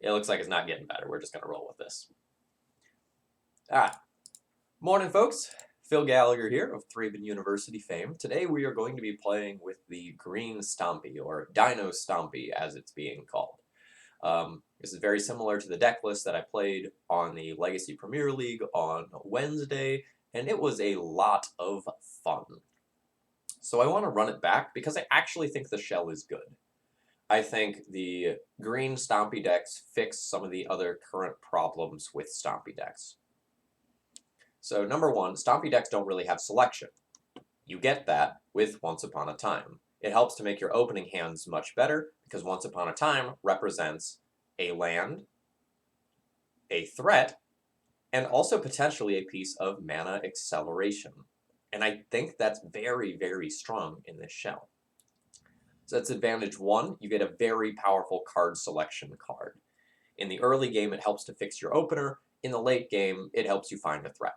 It looks like it's not getting better. We're just going to roll with this. Ah, morning, folks. Phil Gallagher here of Thraben University fame. Today we are going to be playing with the green Stompy, or Dino Stompy as it's being called. This is very similar to the deck list that I played on the Legacy Premier League on Wednesday, and it was a lot of fun. So I want to run it back because I actually think the shell is good. I think the green Stompy decks fix some of the other current problems with Stompy decks. So number one, Stompy decks don't really have selection. You get that with Once Upon a Time. It helps to make your opening hands much better because Once Upon a Time represents a land, a threat, and also potentially a piece of mana acceleration. And I think that's very, very strong in this shell. So that's advantage one. You get a very powerful card selection card. In the early game, it helps to fix your opener. In the late game, it helps you find a threat.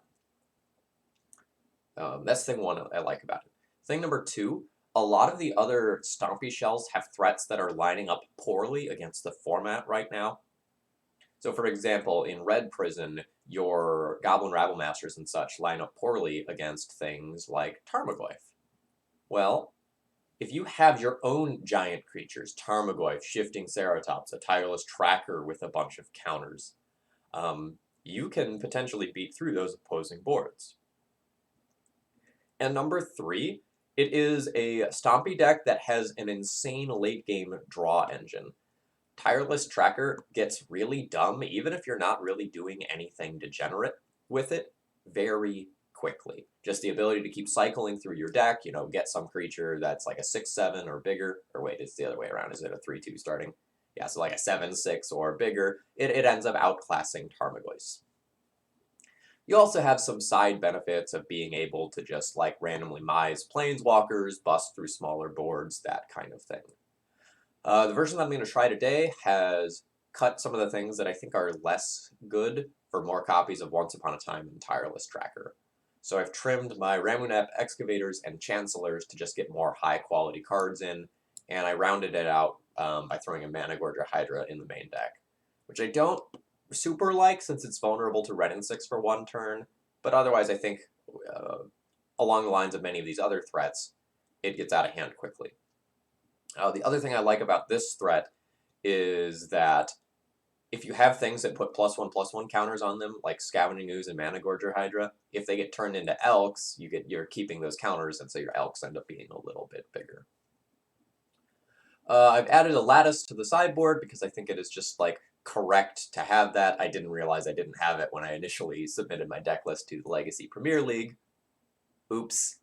That's thing one I like about it. Thing number two, a lot of the other Stompy shells have threats that are lining up poorly against the format right now. So for example, in Red Prison, your Goblin Rabble-Masters and such line up poorly against things like Tarmogoyf. Well, if you have your own giant creatures, Tarmogoyf, Shifting Ceratops, a Tireless Tracker with a bunch of counters, you can potentially beat through those opposing boards. And number three, it is a Stompy deck that has an insane late-game draw engine. Tireless Tracker gets really dumb, even if you're not really doing anything degenerate with it, very quickly. Just the ability to keep cycling through your deck, you know, get some creature that's like a 6/7 or bigger, or wait, it's the other way around, is it a 3/2 starting? Yeah, so like a 7/6 or bigger, it ends up outclassing Tarmogoyf. You also have some side benefits of being able to just like randomly mise planeswalkers, bust through smaller boards, that kind of thing. The version that I'm going to try today has cut some of the things that I think are less good for more copies of Once Upon a Time and Tireless Tracker. So I've trimmed my Ramunap Excavators and Chancellors to just get more high quality cards in, and I rounded it out by throwing a Managorger Hydra in the main deck, which I don't super like since it's vulnerable to Red and 6 for one turn, but otherwise I think along the lines of many of these other threats, it gets out of hand quickly. The other thing I like about this threat is that if you have things that put +1/+1 counters on them, like Scavenging Ooze and Managorger Hydra, if they get turned into Elks, you're keeping those counters, and so your Elks end up being a little bit bigger. I've added a lattice to the sideboard because I think it is just like correct to have that. I didn't realize I didn't have it when I initially submitted my deck list to the Legacy Premier League. Oops.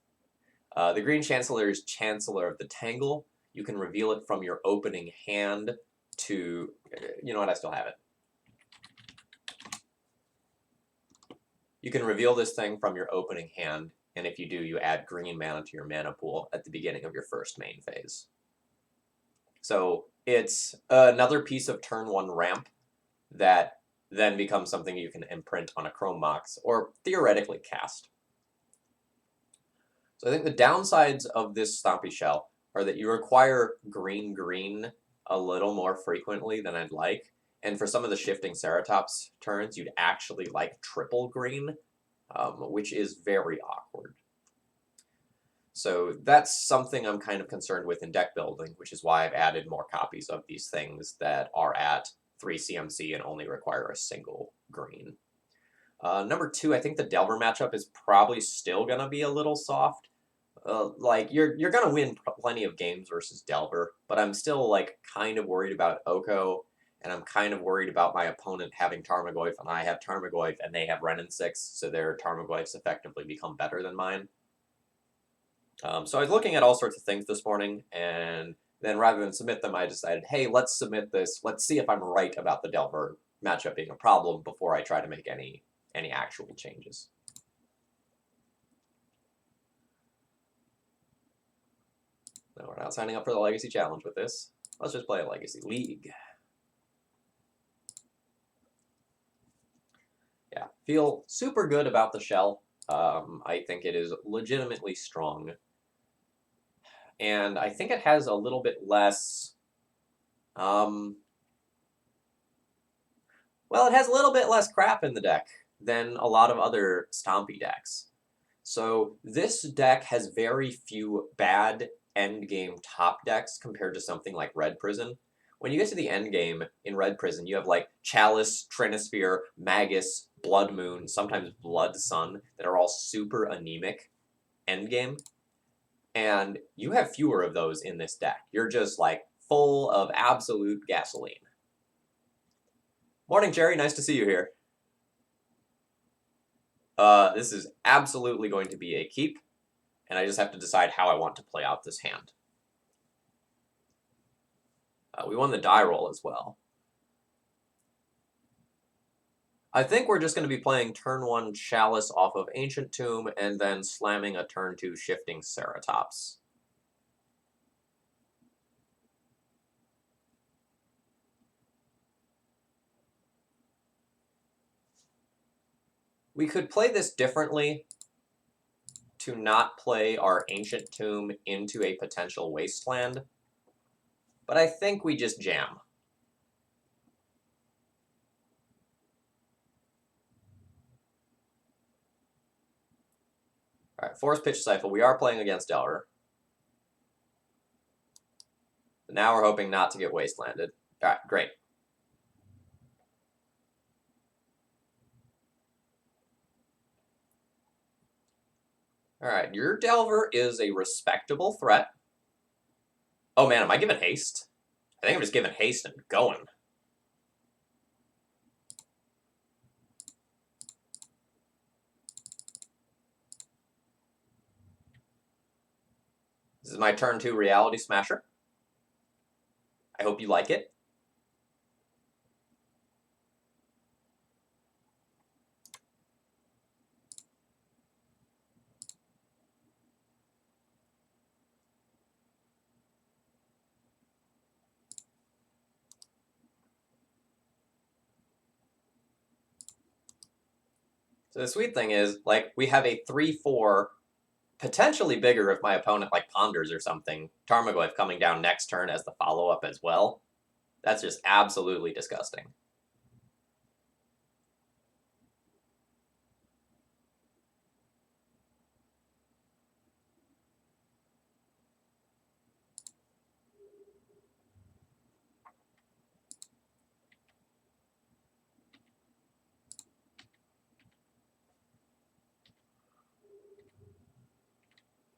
The green Chancellor is Chancellor of the Tangle. You can reveal it from your opening hand to, you know what, I still have it. You can reveal this thing from your opening hand, and if you do, you add green mana to your mana pool at the beginning of your first main phase. So it's another piece of turn 1 ramp that then becomes something you can imprint on a Chrome Mox, or theoretically cast. So I think the downsides of this Stompy shell are that you require green a little more frequently than I'd like, and for some of the Shifting Ceratops turns, you'd actually like triple green, which is very awkward. So that's something I'm kind of concerned with in deck building, which is why I've added more copies of these things that are at 3 CMC and only require a single green. Number two, I think the Delver matchup is probably still going to be a little soft. Like, you're going to win plenty of games versus Delver, but I'm still, like, kind of worried about Oko, and I'm kind of worried about my opponent having Tarmogoyf, and I have Tarmogoyf, and they have Ren and 6, so their Tarmogoyfs effectively become better than mine. So I was looking at all sorts of things this morning, and then rather than submit them, I decided, hey, let's submit this. Let's see if I'm right about the Delver matchup being a problem before I try to make any actual changes. No, we're not signing up for the Legacy Challenge with this. Let's just play a Legacy League. Yeah, feel super good about the shell. I think it is legitimately strong. And I think it has a little bit less Well, it has a little bit less crap in the deck than a lot of other Stompy decks. So this deck has very few bad endgame top decks compared to something like Red Prison. When you get to the endgame in Red Prison, you have like Chalice, Trinisphere, Magus, Blood Moon, sometimes Blood Sun that are all super anemic endgame. And you have fewer of those in this deck. You're just like full of absolute gasoline. Morning, Jerry. Nice to see you here. This is absolutely going to be a keep, and I just have to decide how I want to play out this hand. We won the die roll as well. I think we're just going to be playing turn 1 Chalice off of Ancient Tomb and then slamming a turn 2 Shifting Ceratops. We could play this differently to not play our Ancient Tomb into a potential Wasteland, but I think we just jam. Alright, Force Pitch Cypher. We are playing against Delver. But now we're hoping not to get Wastelanded. Alright, great. Alright, your Delver is a respectable threat. Oh man, am I giving haste? I think I'm just giving haste and going. This is my turn 2 Reality Smasher. I hope you like it. So the sweet thing is, like, we have a 3/4, potentially bigger if my opponent, like, ponders or something, Tarmogoyf coming down next turn as the follow-up as well. That's just absolutely disgusting.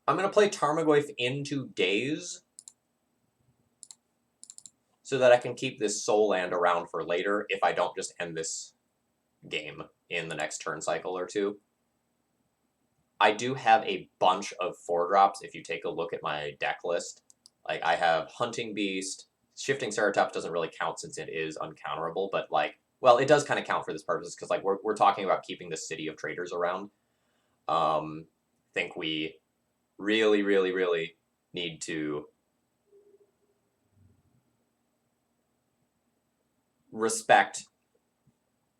I'm going to play Tarmogoyf into Daze so that I can keep this Soul Land around for later if I don't just end this game in the next turn cycle or two. I do have a bunch of 4-drops if you take a look at my deck list. Like, I have Hunting Beast. Shifting Ceratops doesn't really count since it is uncounterable, but, like, well, it does kind of count for this purpose because, like, we're talking about keeping the City of Traders around. I think we really, really, really need to respect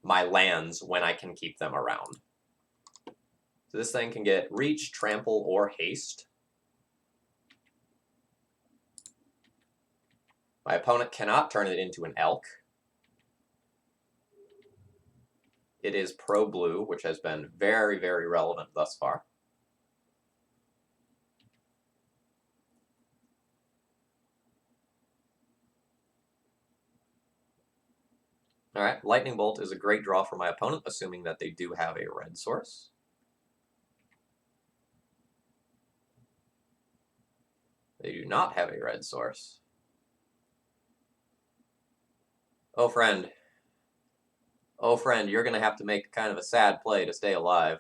my lands when I can keep them around. So this thing can get Reach, Trample, or Haste. My opponent cannot turn it into an Elk. It is pro-blue, which has been very, very relevant thus far. Alright, Lightning Bolt is a great draw for my opponent, assuming that they do have a red source. They do not have a red source. Oh, friend. Oh, friend, you're going to have to make kind of a sad play to stay alive.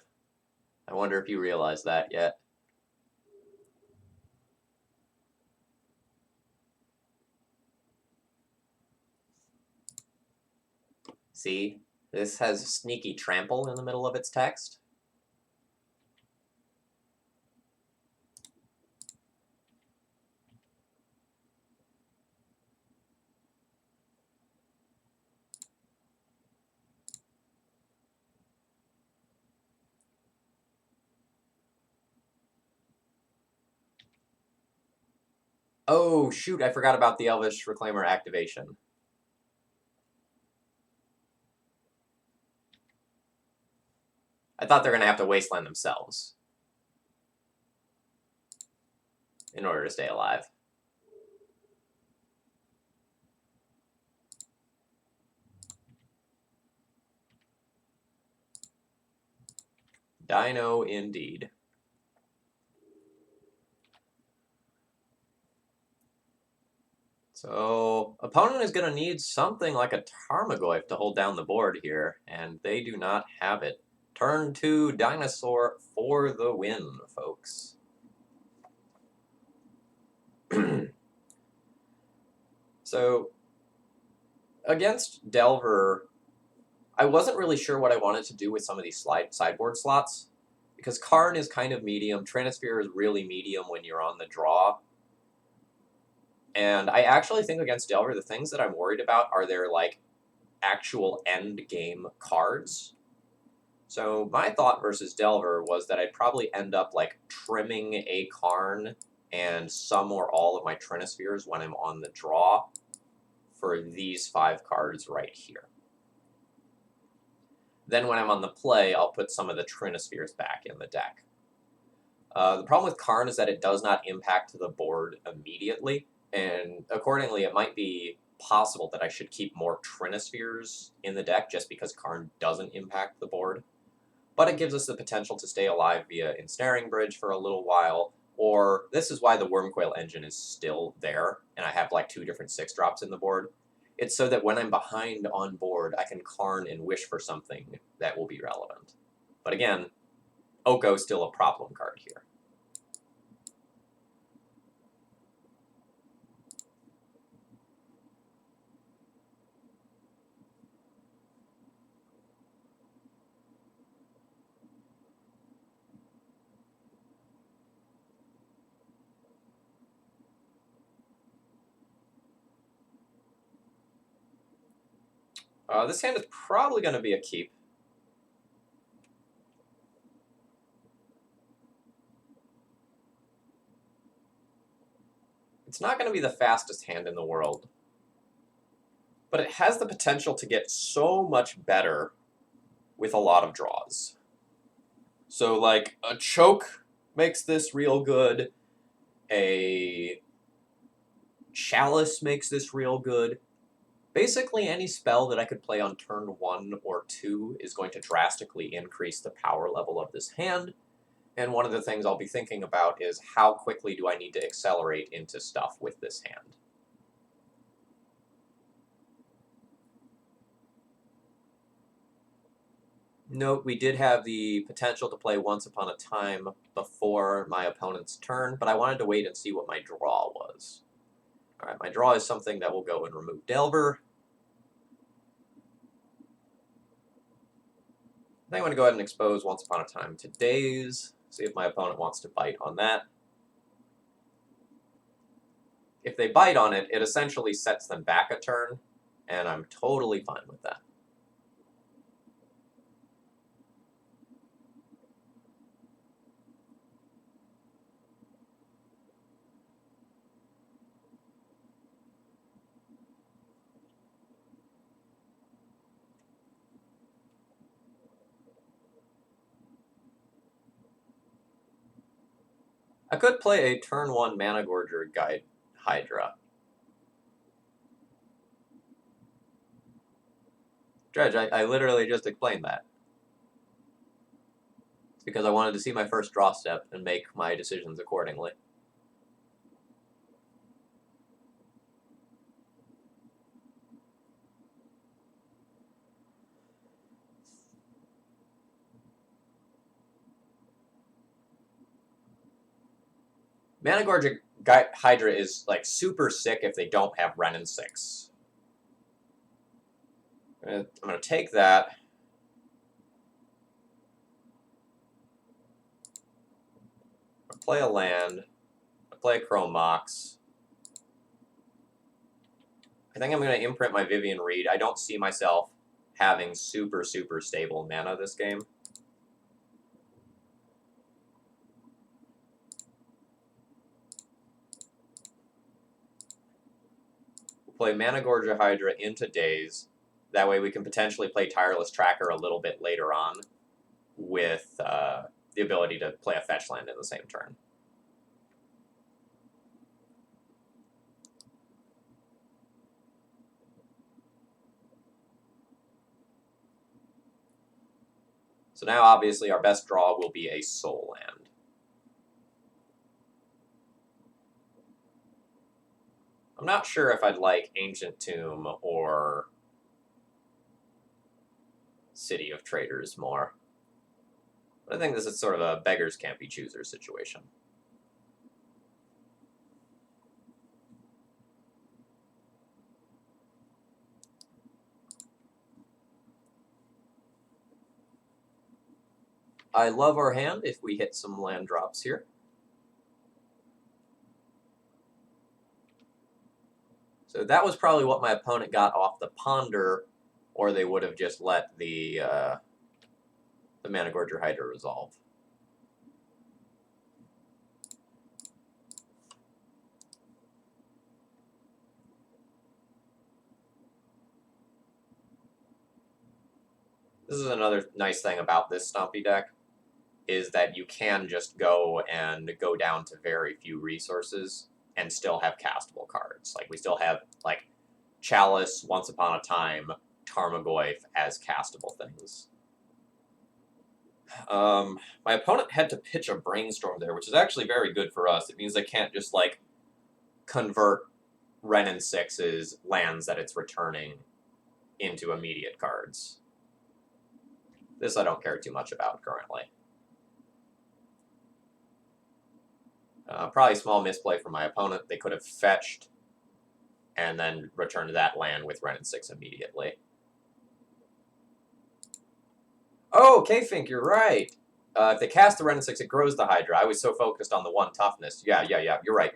I wonder if you realize that yet. See? This has Sneaky Trample in the middle of its text. Oh, shoot, I forgot about the Elvish Reclaimer activation. I thought they're going to have to wasteland themselves in order to stay alive. Dino indeed. So, opponent is going to need something like a Tarmogoyf to hold down the board here, and they do not have it. Turn 2 Dinosaur for the win, folks. So, against Delver, I wasn't really sure what I wanted to do with some of these sideboard slots, because Karn is kind of medium, Trinisphere is really medium when you're on the draw, and I actually think against Delver, the things that I'm worried about are their, like, actual end game cards. So my thought versus Delver was that I'd probably end up, like, trimming a Karn and some or all of my Trinispheres when I'm on the draw for these 5 cards right here. Then when I'm on the play, I'll put some of the Trinispheres back in the deck. The problem with Karn is that it does not impact the board immediately, and accordingly it might be possible that I should keep more Trinispheres in the deck just because Karn doesn't impact the board. But it gives us the potential to stay alive via Ensnaring Bridge for a little while, or this is why the Wormcoil engine is still there, and I have like 2 different 6-drops in the board. It's so that when I'm behind on board, I can Karn and wish for something that will be relevant. But again, Oko is still a problem card here. This hand is probably going to be a keep. It's not going to be the fastest hand in the world, but it has the potential to get so much better with a lot of draws. So, like, a choke makes this real good, a chalice makes this real good. Basically, any spell that I could play on turn 1 or 2 is going to drastically increase the power level of this hand, and one of the things I'll be thinking about is how quickly do I need to accelerate into stuff with this hand. Note, we did have the potential to play Once Upon a Time before my opponent's turn, but I wanted to wait and see what my draw was. Alright, my draw is something that will go and remove Delver. I think I'm going to go ahead and expose Once Upon a Time to Daze, see if my opponent wants to bite on that. If they bite on it, it essentially sets them back a turn, and I'm totally fine with that. I could play a turn 1 Mana Gorger Guide Hydra. Dredge, I literally just explained that. It's because I wanted to see my first draw step and make my decisions accordingly. Mana Gorger Hydra is, like, super sick if they don't have Ren and 6. I'm going to take that. Play a land. Play a Chrome Mox. I think I'm going to imprint my Vivian Reed. I don't see myself having super stable mana this game. We'll play Mana Gorger Hydra into Daze. That way we can potentially play Tireless Tracker a little bit later on. with the ability to play a fetch land in the same turn. So now, obviously, our best draw will be a soul land. I'm not sure if I'd like Ancient Tomb or City of Traders more. But I think this is sort of a beggars can't be choosers situation. I love our hand if we hit some land drops here. So that was probably what my opponent got off the Ponder, or they would have just let the Mana Gorger Hydra resolve. This is another nice thing about this Stompy deck, is that you can just go down to very few resources and still have castable cards. Like, we still have, like, Chalice, Once Upon a Time, Tarmogoyf as castable things. My opponent had to pitch a Brainstorm there, which is actually very good for us. It means they can't just, like, convert Wrenn and 6's lands that it's returning into immediate cards. This I don't care too much about currently. Probably small misplay from my opponent. They could have fetched and then returned that land with Wrenn and 6 immediately. Oh, K-Fink, you're right. If they cast the Wrenn and 6, it grows the Hydra. I was so focused on the 1 toughness. Yeah. You're right.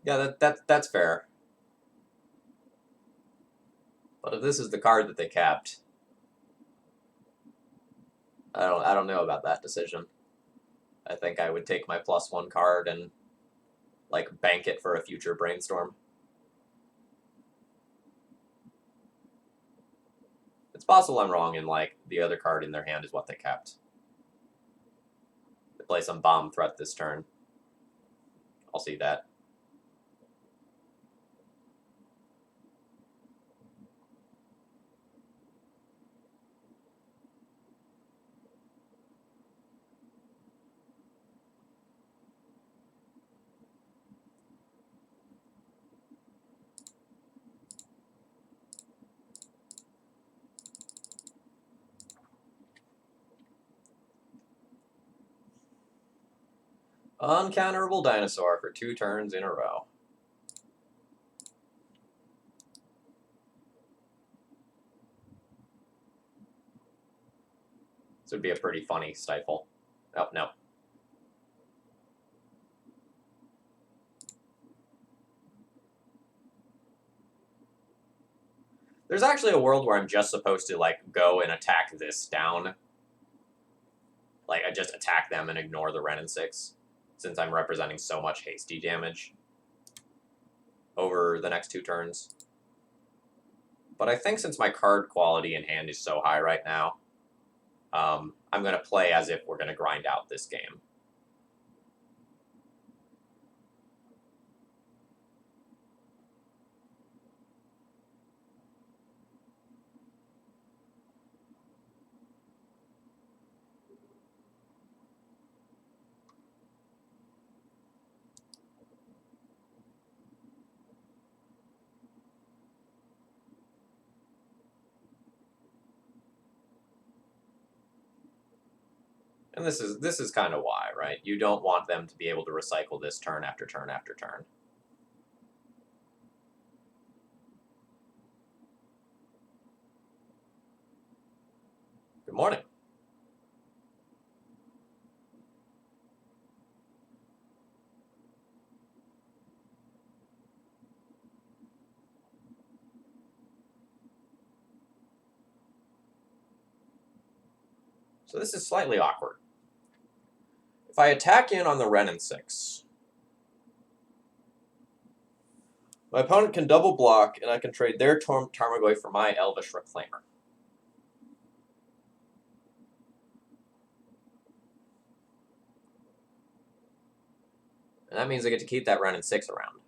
Yeah, that's fair. But if this is the card that they capped, I don't know about that decision. I think I would take my +1 card and, like, bank it for a future Brainstorm. It's possible I'm wrong, and, like, the other card in their hand is what they kept. They play some bomb threat this turn. I'll see that. Uncounterable Dinosaur for 2 turns in a row. This would be a pretty funny stifle. Oh, no. There's actually a world where I'm just supposed to, like, go and attack this down. Like, I just attack them and ignore the Wrenn and 6, since I'm representing so much hasty damage over the next 2 turns. But I think since my card quality in hand is so high right now, I'm going to play as if we're going to grind out this game. And this is kind of why, right? You don't want them to be able to recycle this turn after turn after turn. Good morning. So this is slightly awkward. If I attack in on the Renin 6, my opponent can double block, and I can trade their Tarmogoyf for my Elvish Reclaimer. And that means I get to keep that Renin 6 around.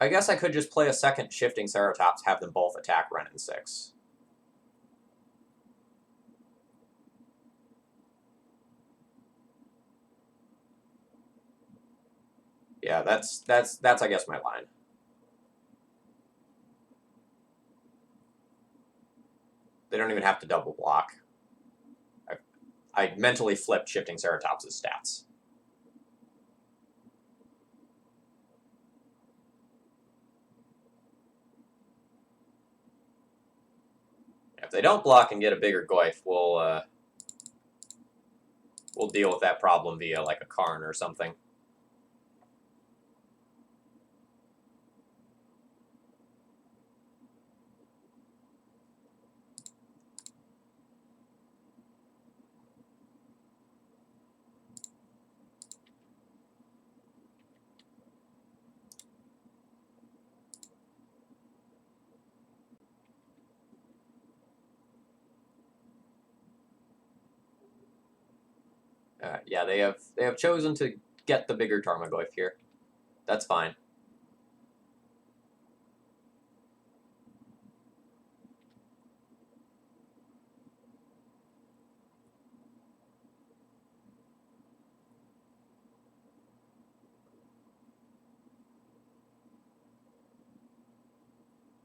I guess I could just play a second Shifting Ceratops, have them both attack Renin 6. Yeah, that's I guess my line. They don't even have to double block. I mentally flipped Shifting Ceratops' stats. If they don't block and get a bigger Goyf, we'll deal with that problem via like a Karn or something. Yeah, they have chosen to get the bigger Tarmogoyf here. That's fine.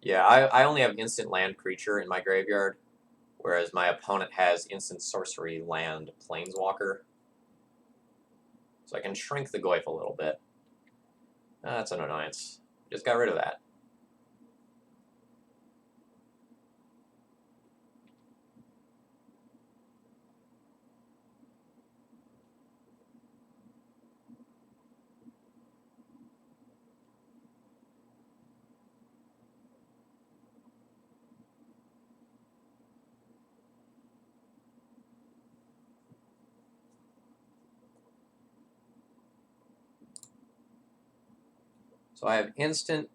Yeah, I only have instant land creature in my graveyard, whereas my opponent has instant sorcery land planeswalker. So I can shrink the Goyf a little bit. That's an annoyance. Just got rid of that. So I have instant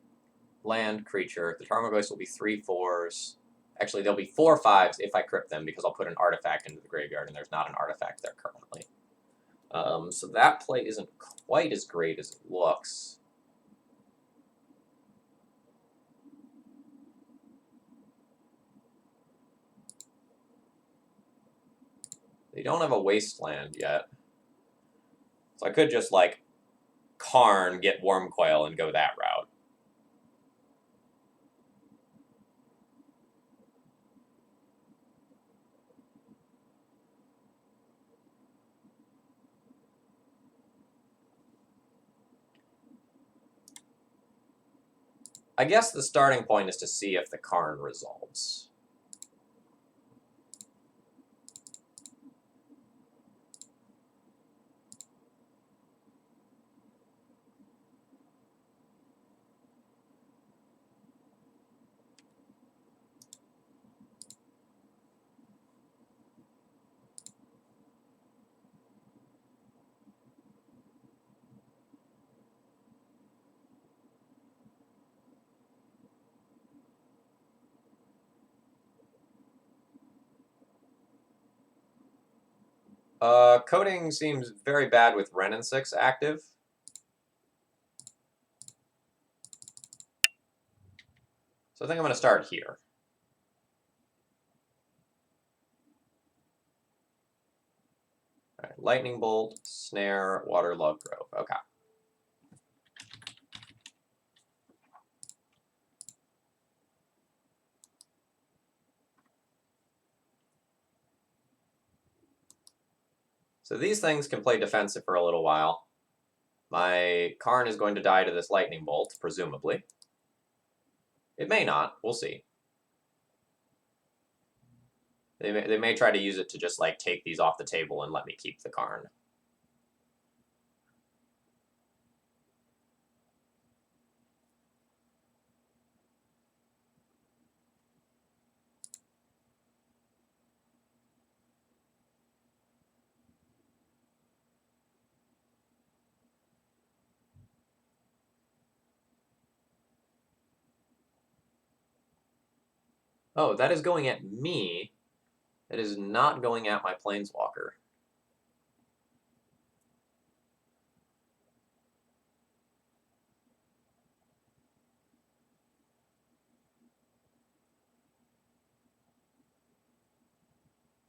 land creature. The Tarmogoyfs will be 3/4s. Actually, they'll be 4/5s if I crypt them, because I'll put an artifact into the graveyard, and there's not an artifact there currently. So that play isn't quite as great as it looks. They don't have a wasteland yet. So I could just, like, Karn, get Wormcoil, and go that route. I guess the starting point is to see if the Karn resolves. Coding seems very bad with Renin 6 active. So I think I'm going to start here. All right, Lightning Bolt, Snare, Waterlog Grove. Okay. So these things can play defensive for a little while. My Karn is going to die to this Lightning Bolt, presumably. It may not. We'll see. They may try to use it to just, like, take these off the table and let me keep the Karn. Oh, that is going at me. It is not going at my Planeswalker.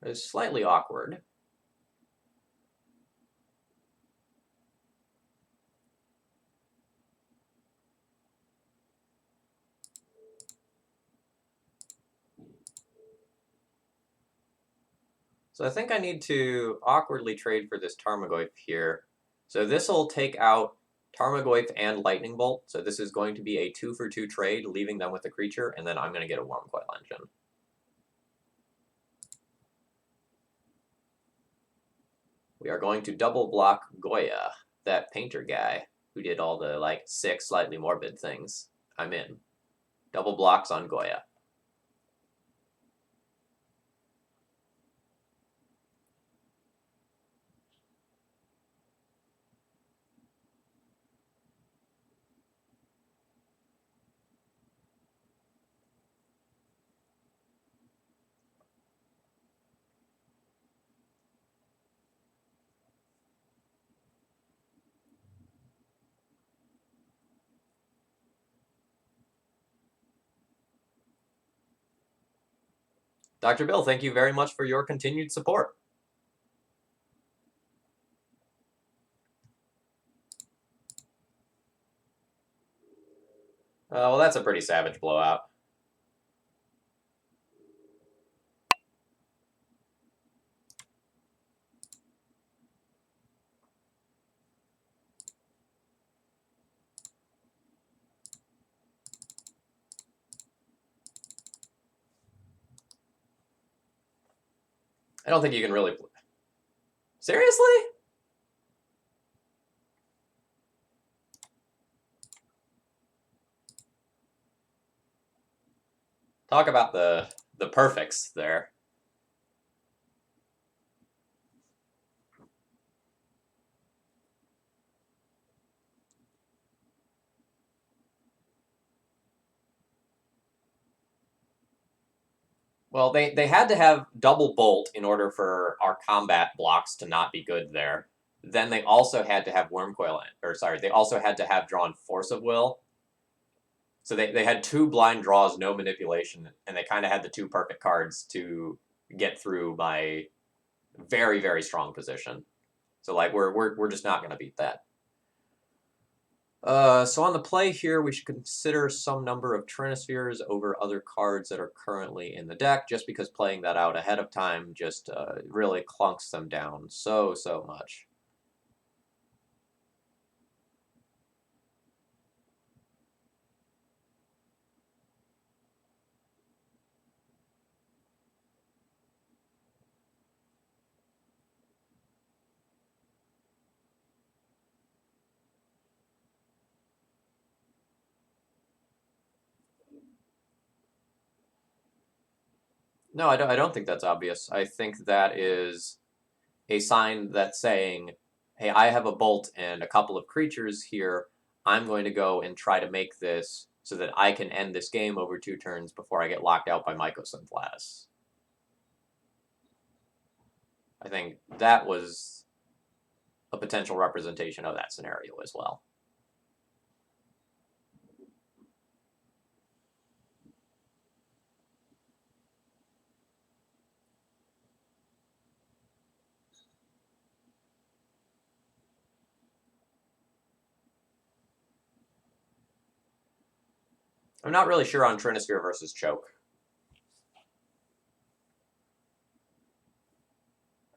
It is slightly awkward. So I think I need to awkwardly trade for this Tarmogoyf here. So this will take out Tarmogoyf and Lightning Bolt. So this is going to be a 2-for-2 trade, leaving them with a creature, and then I'm going to get a Wormcoil Engine. We are going to double block Goya, that painter guy who did all the, like, 6 slightly morbid things. I'm in. Double blocks on Goya. Dr. Bill, thank you very much for your continued support. Well, that's a pretty savage blowout. I don't think you can really... Seriously? Talk about the perfects there. Well, they had to have double bolt in order for our combat blocks to not be good there. Then they also had to have Wormcoil, or sorry, they also had to have drawn Force of Will. So they had 2 blind draws, no manipulation, and they kind of had the 2 perfect cards to get through my very, very strong position. So like we're just not gonna beat that. So on the play here, we should consider some number of Trinispheres over other cards that are currently in the deck, just because playing that out ahead of time just really clunks them down so much. No, I don't think that's obvious. I think that is a sign that's saying, hey, I have a bolt and a couple of creatures here. I'm going to go and try to make this so that I can end this game over 2 turns before I get locked out by Mycos and Flatus. I think that was a potential representation of that scenario as well. I'm not really sure on Trinisphere versus Choke.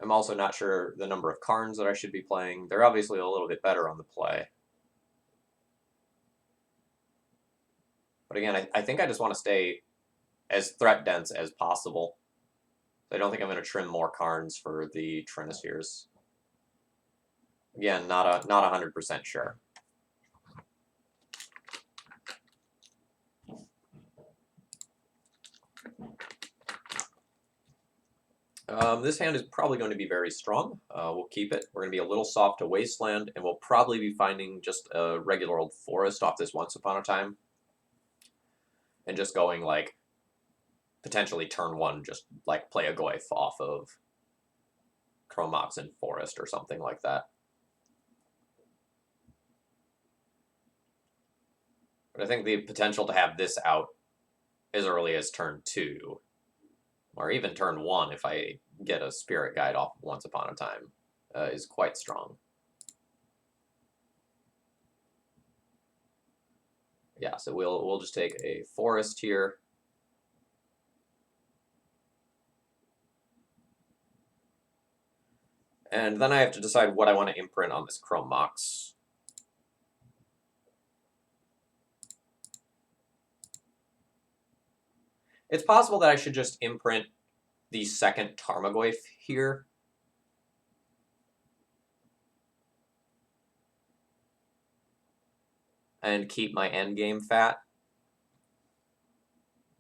I'm also not sure the number of Karns that I should be playing. They're obviously a little bit better on the play. But again, I think I just want to stay as threat dense as possible. I don't think I'm going to trim more Karns for the Trinispheres. Again, not 100% sure. This hand is probably going to be very strong. We'll keep it. We're going to be a little soft to Wasteland, and we'll probably be finding just a regular old forest off this Once Upon a Time. And just going, like, potentially turn 1 just, like, play a Goyf off of Chrome Mox and Forest or something like that. But I think the potential to have this out as early as turn 2, or even turn 1 if I get a Spirit Guide off Once Upon a Time, is quite strong. Yeah, so we'll just take a Forest here. And then I have to decide what I want to imprint on this Chrome Mox. It's possible that I should just imprint the second Tarmogoyf here. And keep my endgame fat.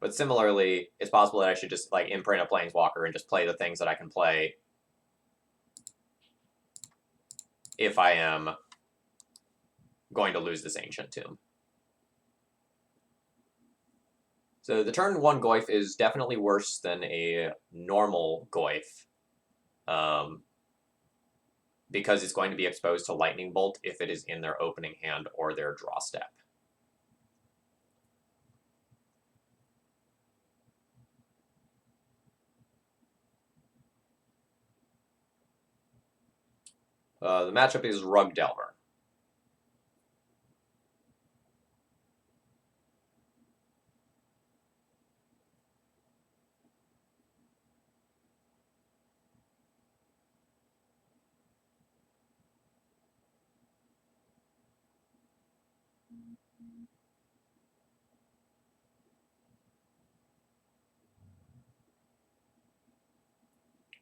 But similarly, it's possible that I should just like imprint a Planeswalker and just play the things that I can play if I am going to lose this Ancient Tomb. So the turn 1 Goyf is definitely worse than a normal Goyf, because it's going to be exposed to Lightning Bolt if it is in their opening hand or their draw step. The matchup is Rug Delver.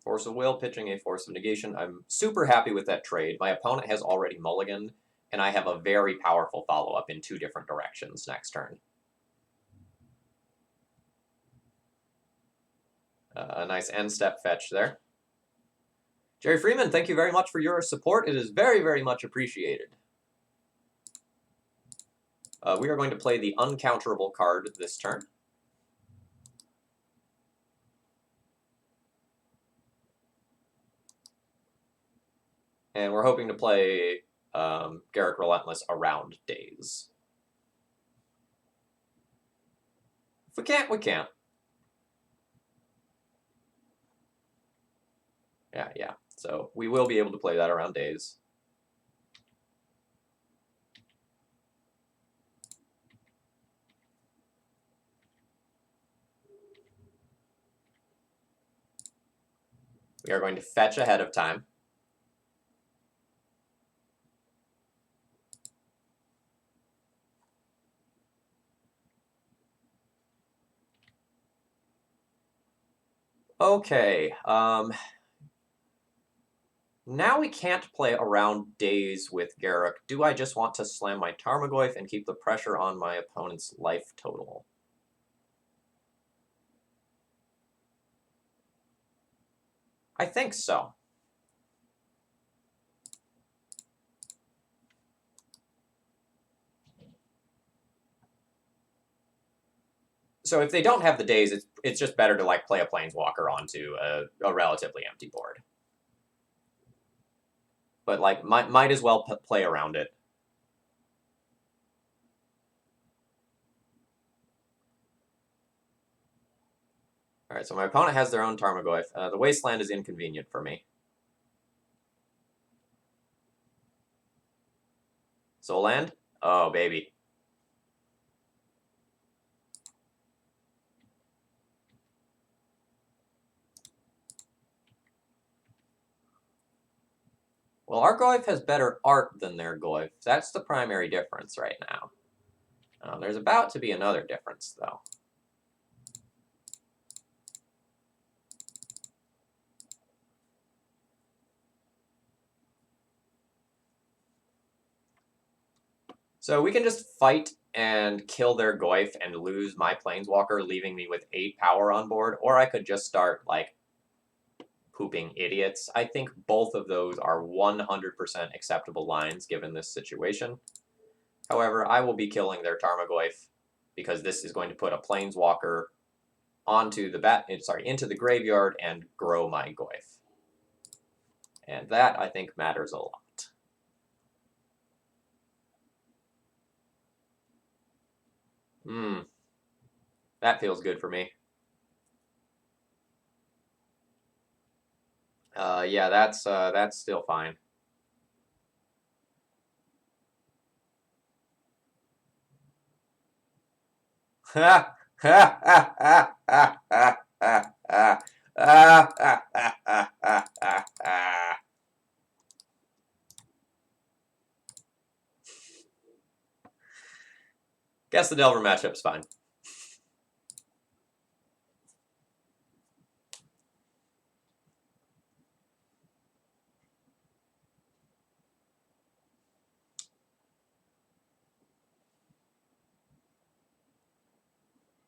Force of Will, pitching a Force of Negation. I'm super happy with that trade. My opponent has already mulliganed, and I have a very powerful follow-up in 2 different directions next turn. A nice end-step fetch there. Jerry Freeman, thank you very much for your support. It is very, very much appreciated. We are going to play the Uncounterable card this turn. And we're hoping to play Garruk Relentless around Daze. If we can't, we can't. Yeah. So we will be able to play that around Daze. We are going to fetch ahead of time. Okay, now we can't play around Daze with Garruk. Do I just want to slam my Tarmogoyf and keep the pressure on my opponent's life total? I think so. So if they don't have the Daze, it's just better to like play a Planeswalker onto a relatively empty board. But like might as well play around it. All right, so my opponent has their own Tarmogoyf. The Wasteland is inconvenient for me. Soul Land? Oh, baby. Well, our Goyf has better art than their Goyf. That's the primary difference right now. There's about to be another difference, though. So we can just fight and kill their Goyf and lose my Planeswalker, leaving me with 8 power on board, or I could just start, like, pooping idiots. I think both of those are 100% acceptable lines given this situation. However, I will be killing their Tarmogoyf because this is going to put a Planeswalker onto the into the graveyard and grow my Goyf. And that, I think, matters a lot. That feels good for me. Yeah, that's still fine. Ha ha ha ha ha ha ha ha ha ha ha ha. Guess the Delver matchup's fine.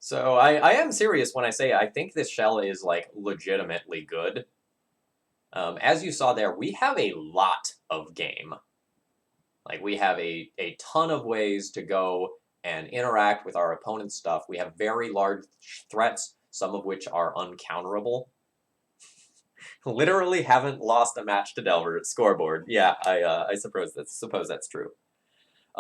So I am serious when I say I think this shell is like legitimately good. As you saw there, we have a lot of game. Like we have a ton of ways to go and interact with our opponent's stuff. We have very large threats, some of which are uncounterable. Literally haven't lost a match to Delver scoreboard. Yeah, I suppose that's true.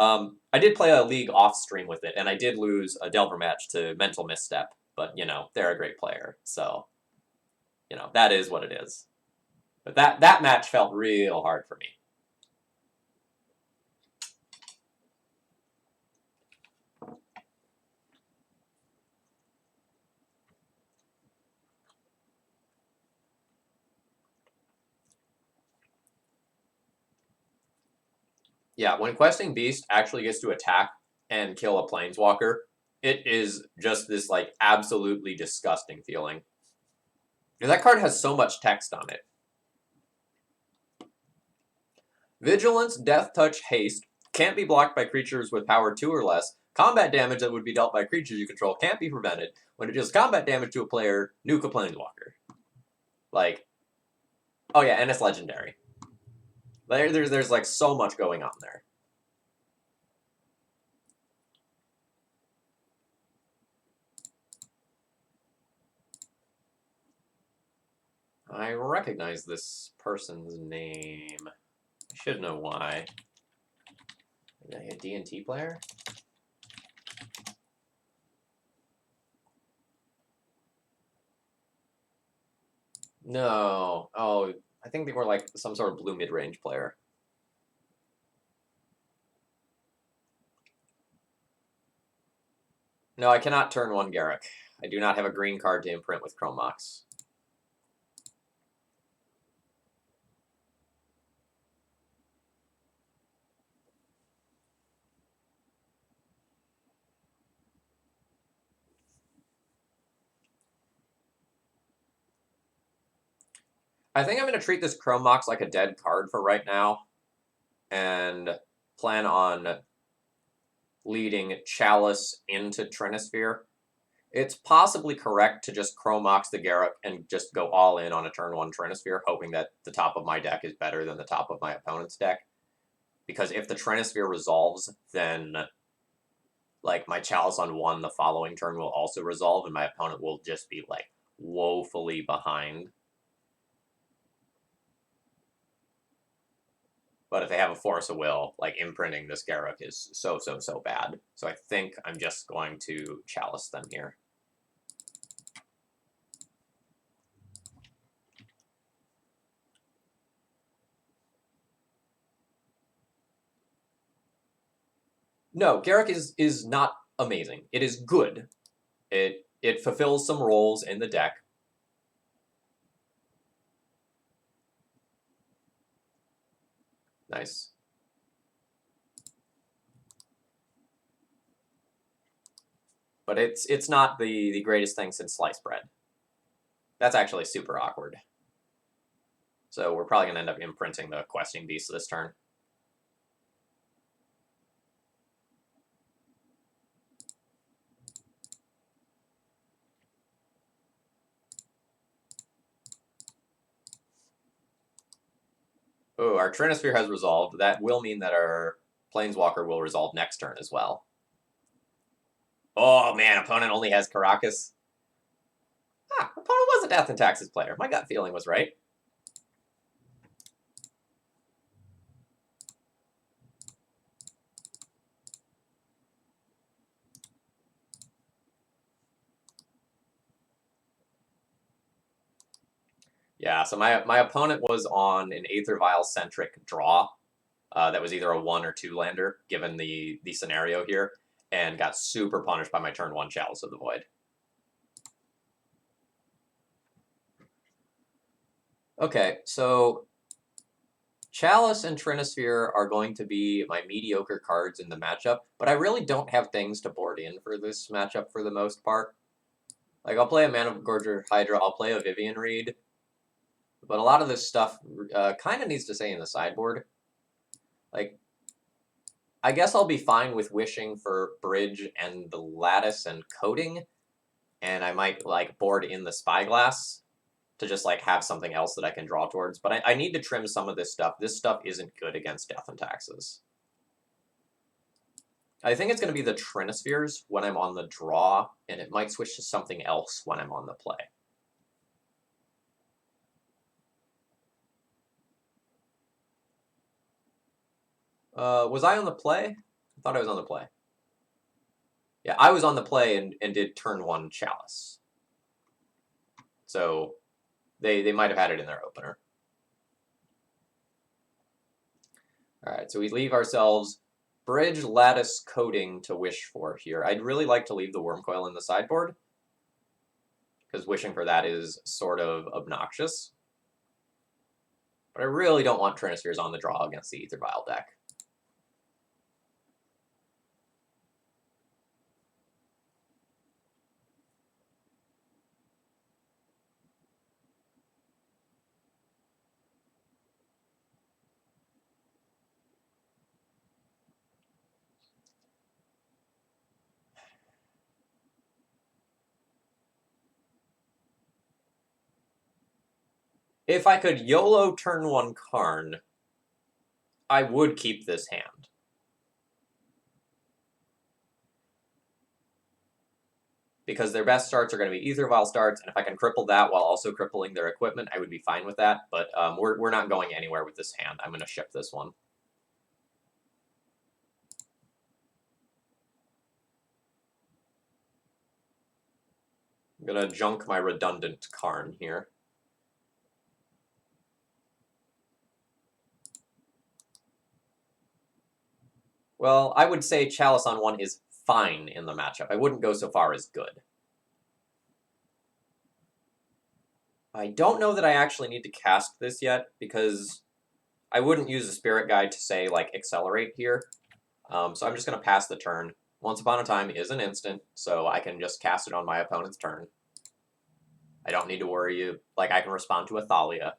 I did play a league off stream with it, and I did lose a Delver match to Mental Misstep, but you know they're a great player, so you know that is what it is. But that match felt real hard for me. Yeah, when Questing Beast actually gets to attack and kill a Planeswalker, it is just this like absolutely disgusting feeling. And that card has so much text on it. Vigilance, Death Touch, Haste can't be blocked by creatures with power 2 or less. Combat damage that would be dealt by creatures you control can't be prevented. When it deals combat damage to a player, nuke a Planeswalker. Like, oh yeah, and it's legendary. There's like so much going on there. I recognize this person's name. I should know why. A D&T player? No. Oh, I think they were like some sort of blue mid-range player. No, I cannot turn one Garruk. I do not have a green card to imprint with Chrome Mox. I think I'm going to treat this Chrome Mox like a dead card for right now, and plan on leading Chalice into Trinisphere. It's possibly correct to just Chrome Mox the Garruk and just go all in on a turn 1 Trinisphere, hoping that the top of my deck is better than the top of my opponent's deck. Because if the Trinisphere resolves, then like my Chalice on 1 the following turn will also resolve, and my opponent will just be like woefully behind. But if they have a Force of Will, like imprinting this Garruk is so bad. So I think I'm just going to Chalice them here. No, Garruk is not amazing. It is good. It fulfills some roles in the deck. Nice. But it's not the greatest thing since sliced bread. That's actually super awkward. So we're probably going to end up imprinting the Questing Beast this turn. Oh, our Trinisphere has resolved. That will mean that our Planeswalker will resolve next turn as well. Oh man, opponent only has Caracas. Ah, opponent was a Death and Taxes player. My gut feeling was right. Yeah, so my opponent was on an Aether Vial-centric draw that was either a 1 or 2 lander, given the scenario here, and got super punished by my turn 1 Chalice of the Void. Okay, so Chalice and Trinisphere are going to be my mediocre cards in the matchup, but I really don't have things to board in for this matchup for the most part. Like, I'll play a Mana Gorger Hydra, I'll play a Vivian Reed, but a lot of this stuff kind of needs to stay in the sideboard. Like, I guess I'll be fine with wishing for Bridge and the Lattice and Coating, and I might, like, board in the Spyglass to just, like, have something else that I can draw towards. But I need to trim some of this stuff. This stuff isn't good against Death and Taxes. I think it's going to be the Trinispheres when I'm on the draw, and it might switch to something else when I'm on the play. Was I on the play? I thought I was on the play. Yeah, I was on the play and did turn 1 Chalice. So they might have had it in their opener. Alright, so we leave ourselves Bridge, Lattice, Coating to wish for here. I'd really like to leave the Wormcoil in the sideboard, because wishing for that is sort of obnoxious. But I really don't want Trinispheres on the draw against the Aether Vial deck. If I could YOLO turn 1 Karn, I would keep this hand. Because their best starts are going to be Aether Vial starts, and if I can cripple that while also crippling their equipment, I would be fine with that. But we're not going anywhere with this hand. I'm going to ship this one. I'm going to junk my redundant Karn here. Well, I would say Chalice on 1 is fine in the matchup. I wouldn't go so far as good. I don't know that I actually need to cast this yet, because I wouldn't use a Spirit Guide to say, like, accelerate here. So I'm just going to pass the turn. Once Upon a Time is an instant, so I can just cast it on my opponent's turn. I don't need to worry, like, I can respond to a Thalia.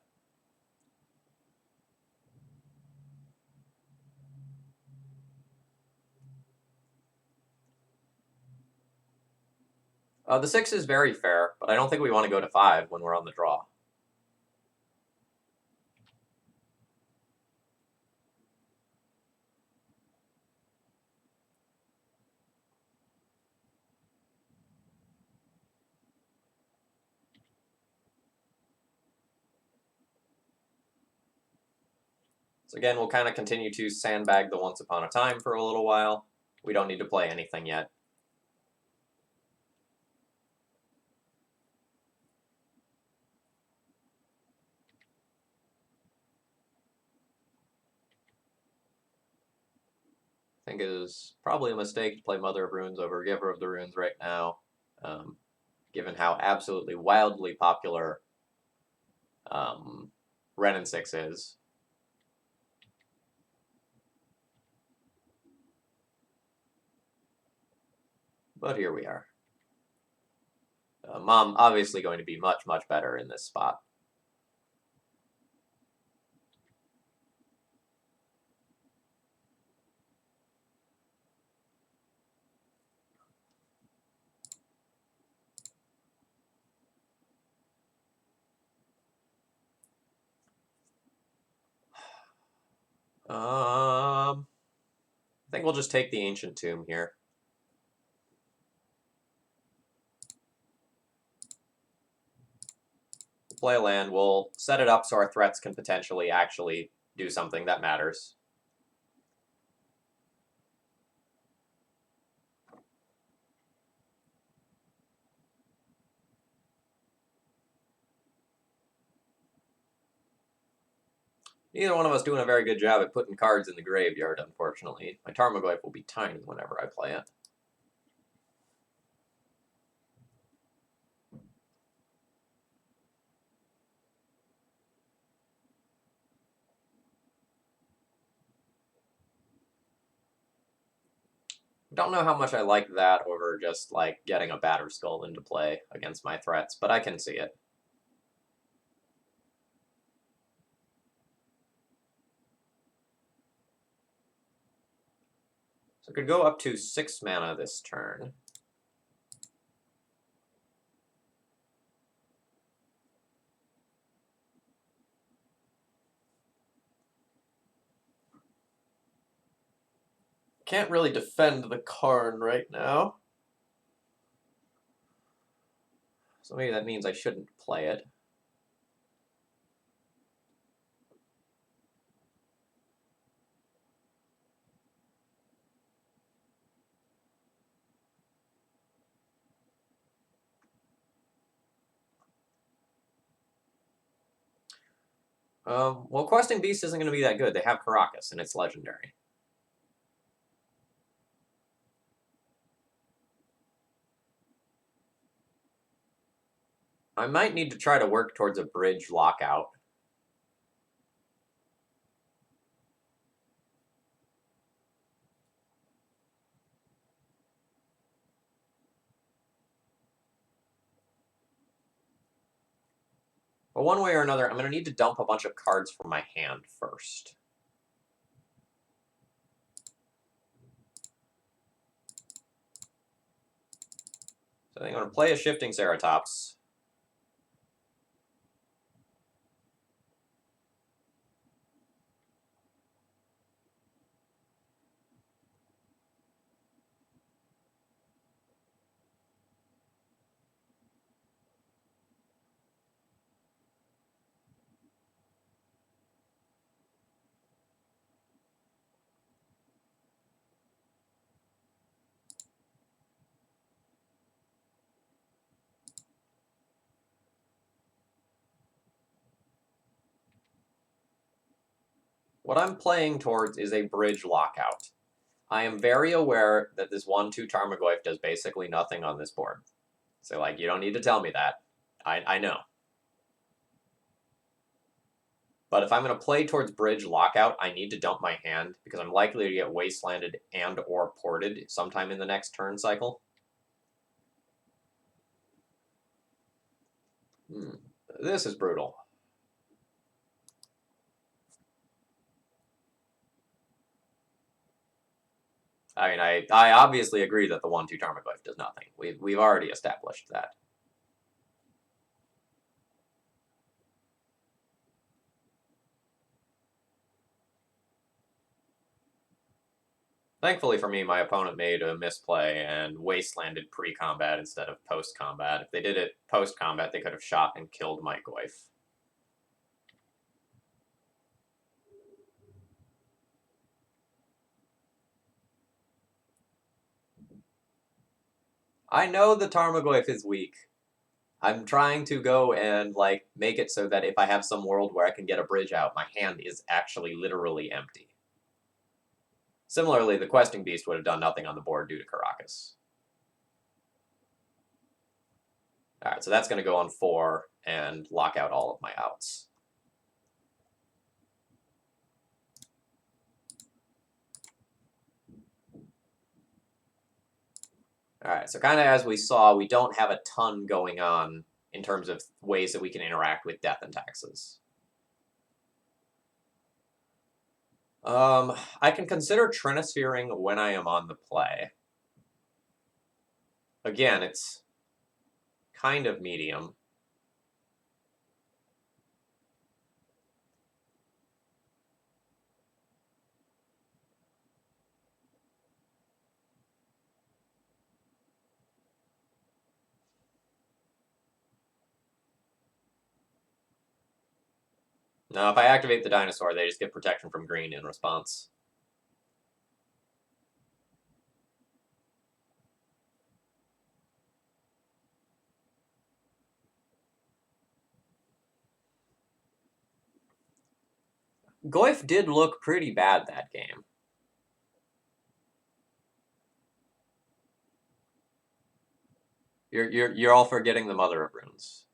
The 6 is very fair, but I don't think we want to go to 5 when we're on the draw. So again, we'll kind of continue to sandbag the Once Upon a Time for a little while. We don't need to play anything yet. I think it is probably a mistake to play Mother of Runes over Giver of the Runes right now, given how absolutely wildly popular Ren and 6 is. But here we are. Mom obviously going to be much, much better in this spot. I think we'll just take the Ancient Tomb here. play a land, we'll set it up so our threats can potentially actually do something that matters. Neither one of us doing a very good job at putting cards in the graveyard, unfortunately. My Tarmogoyf will be tiny whenever I play it. Don't know how much I like that over just, like, getting a Batterskull into play against my threats, but I can see it. So I could go up to 6 mana this turn. Can't really defend the Karn right now. So maybe that means I shouldn't play it. Well, Questing Beast isn't going to be that good. They have Caracas, and it's legendary. I might need to try to work towards a bridge lockout. But one way or another, I'm going to need to dump a bunch of cards from my hand first. So I'm going to play a Shifting Ceratops. What I'm playing towards is a bridge lockout. I am very aware that this 1/2 Tarmogoyf does basically nothing on this board. So, like, you don't need to tell me that. I know. But if I'm going to play towards bridge lockout, I need to dump my hand because I'm likely to get wastelanded and or ported sometime in the next turn cycle. This is brutal. I mean, I obviously agree that the 1/2 Tarmogoyf does nothing. We've already established that. Thankfully for me, my opponent made a misplay and wastelanded pre-combat instead of post-combat. If they did it post-combat, they could have shot and killed my Goyf. I know the Tarmogoyf is weak. I'm trying to go and, like, make it so that if I have some world where I can get a bridge out, my hand is actually literally empty. Similarly, the Questing Beast would have done nothing on the board due to Caracas. Alright, so that's going to go on 4 and lock out all of my outs. Alright, so kind of as we saw, we don't have a ton going on in terms of ways that we can interact with Death and Taxes. I can consider Trinisphering when I am on the play. Again, it's kind of medium. No, if I activate the dinosaur, they just get protection from green in response. Goyf did look pretty bad that game. You're all forgetting the Mother of Runes.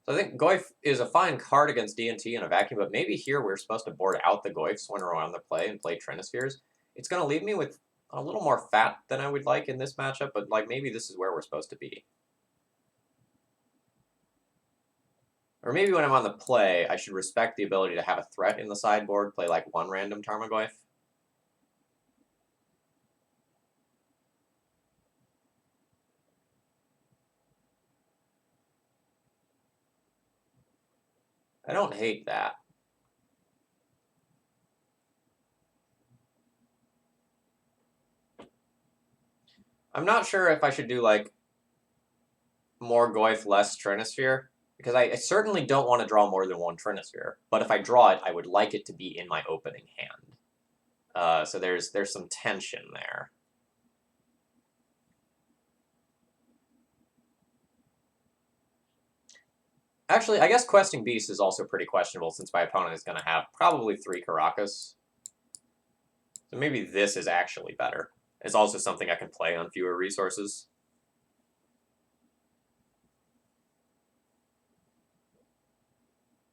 So I think Goyf is a fine card against D&T in a vacuum, but maybe here we're supposed to board out the Goyfs when we're on the play and play Trinispheres. It's going to leave me with a little more fat than I would like in this matchup, but like maybe this is where we're supposed to be. Or maybe when I'm on the play, I should respect the ability to have a threat in the sideboard, play like one random Tarmogoyf. I don't hate that. I'm not sure if I should do like more Goyf, less Trinisphere, because I certainly don't want to draw more than one Trinisphere. But if I draw it, I would like it to be in my opening hand. So there's some tension there. Actually, I guess Questing Beast is also pretty questionable since my opponent is going to have probably 3 Caracas. So maybe this is actually better. It's also something I can play on fewer resources.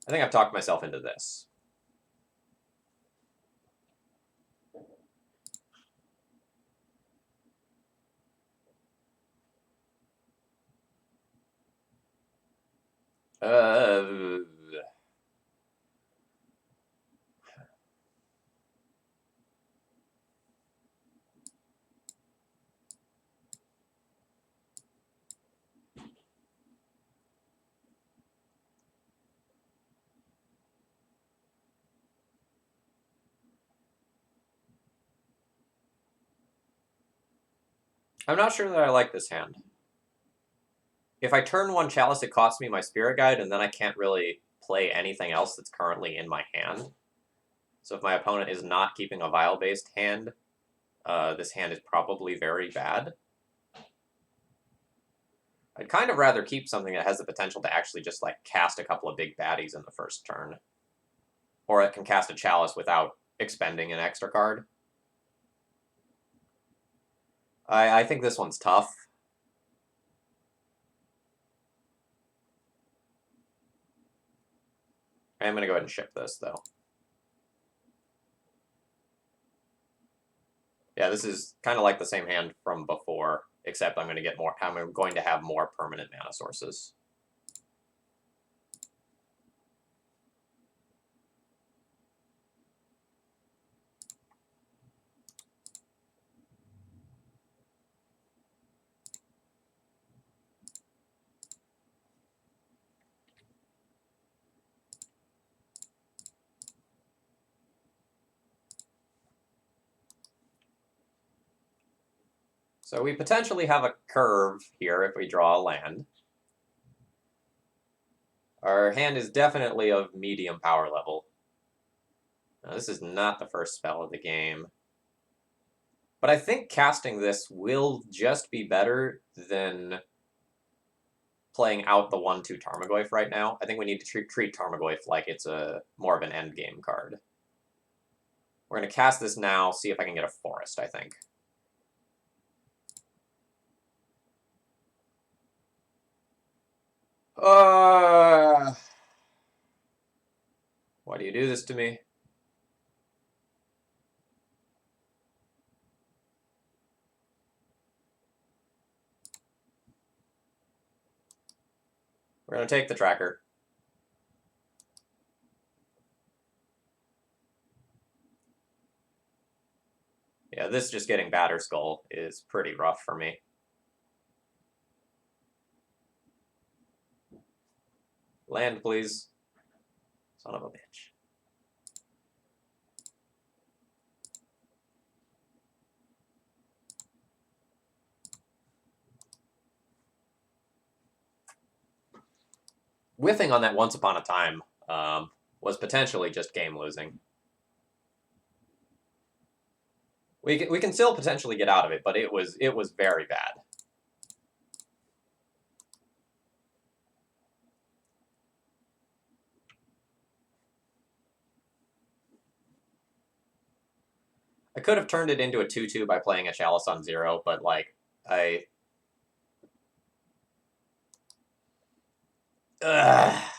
I think I've talked myself into this. I'm not sure that I like this hand. If I turn 1 Chalice, it costs me my Spirit Guide, and then I can't really play anything else that's currently in my hand. So if my opponent is not keeping a Vial-based hand, this hand is probably very bad. I'd kind of rather keep something that has the potential to actually just, like, cast a couple of big baddies in the first turn. Or it can cast a Chalice without expending an extra card. I think this one's tough. I'm going to go ahead and ship this, though. Yeah, this is kind of like the same hand from before, except I'm going to have more permanent mana sources. So we potentially have a curve here if we draw a land. Our hand is definitely of medium power level. Now, this is not the first spell of the game. But I think casting this will just be better than playing out the 1/2 Tarmogoyf right now. I think we need to treat Tarmogoyf like it's more of an endgame card. We're going to cast this now, see if I can get a forest, I think. Why do you do this to me? We're going to take the tracker. Yeah, this just getting Batter Skull is pretty rough for me. Land, please. Son of a bitch. whiffing on that Once Upon a Time was potentially just game losing. We can still potentially get out of it, but it was very bad. I could have turned it into a 2/2 by playing a Chalice on 0, but like Ugh.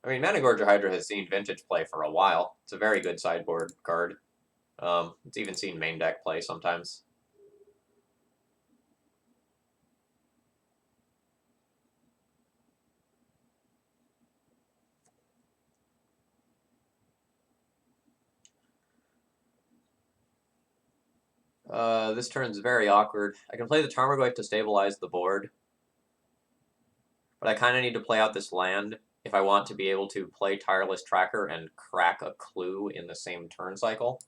I mean, Managorger Hydra has seen vintage play for a while. It's a very good sideboard card. It's even seen main deck play sometimes. This turn's very awkward. I can play the Tarmogoyf to stabilize the board, but I kind of need to play out this land if I want to be able to play Tireless Tracker and crack a clue in the same turn cycle.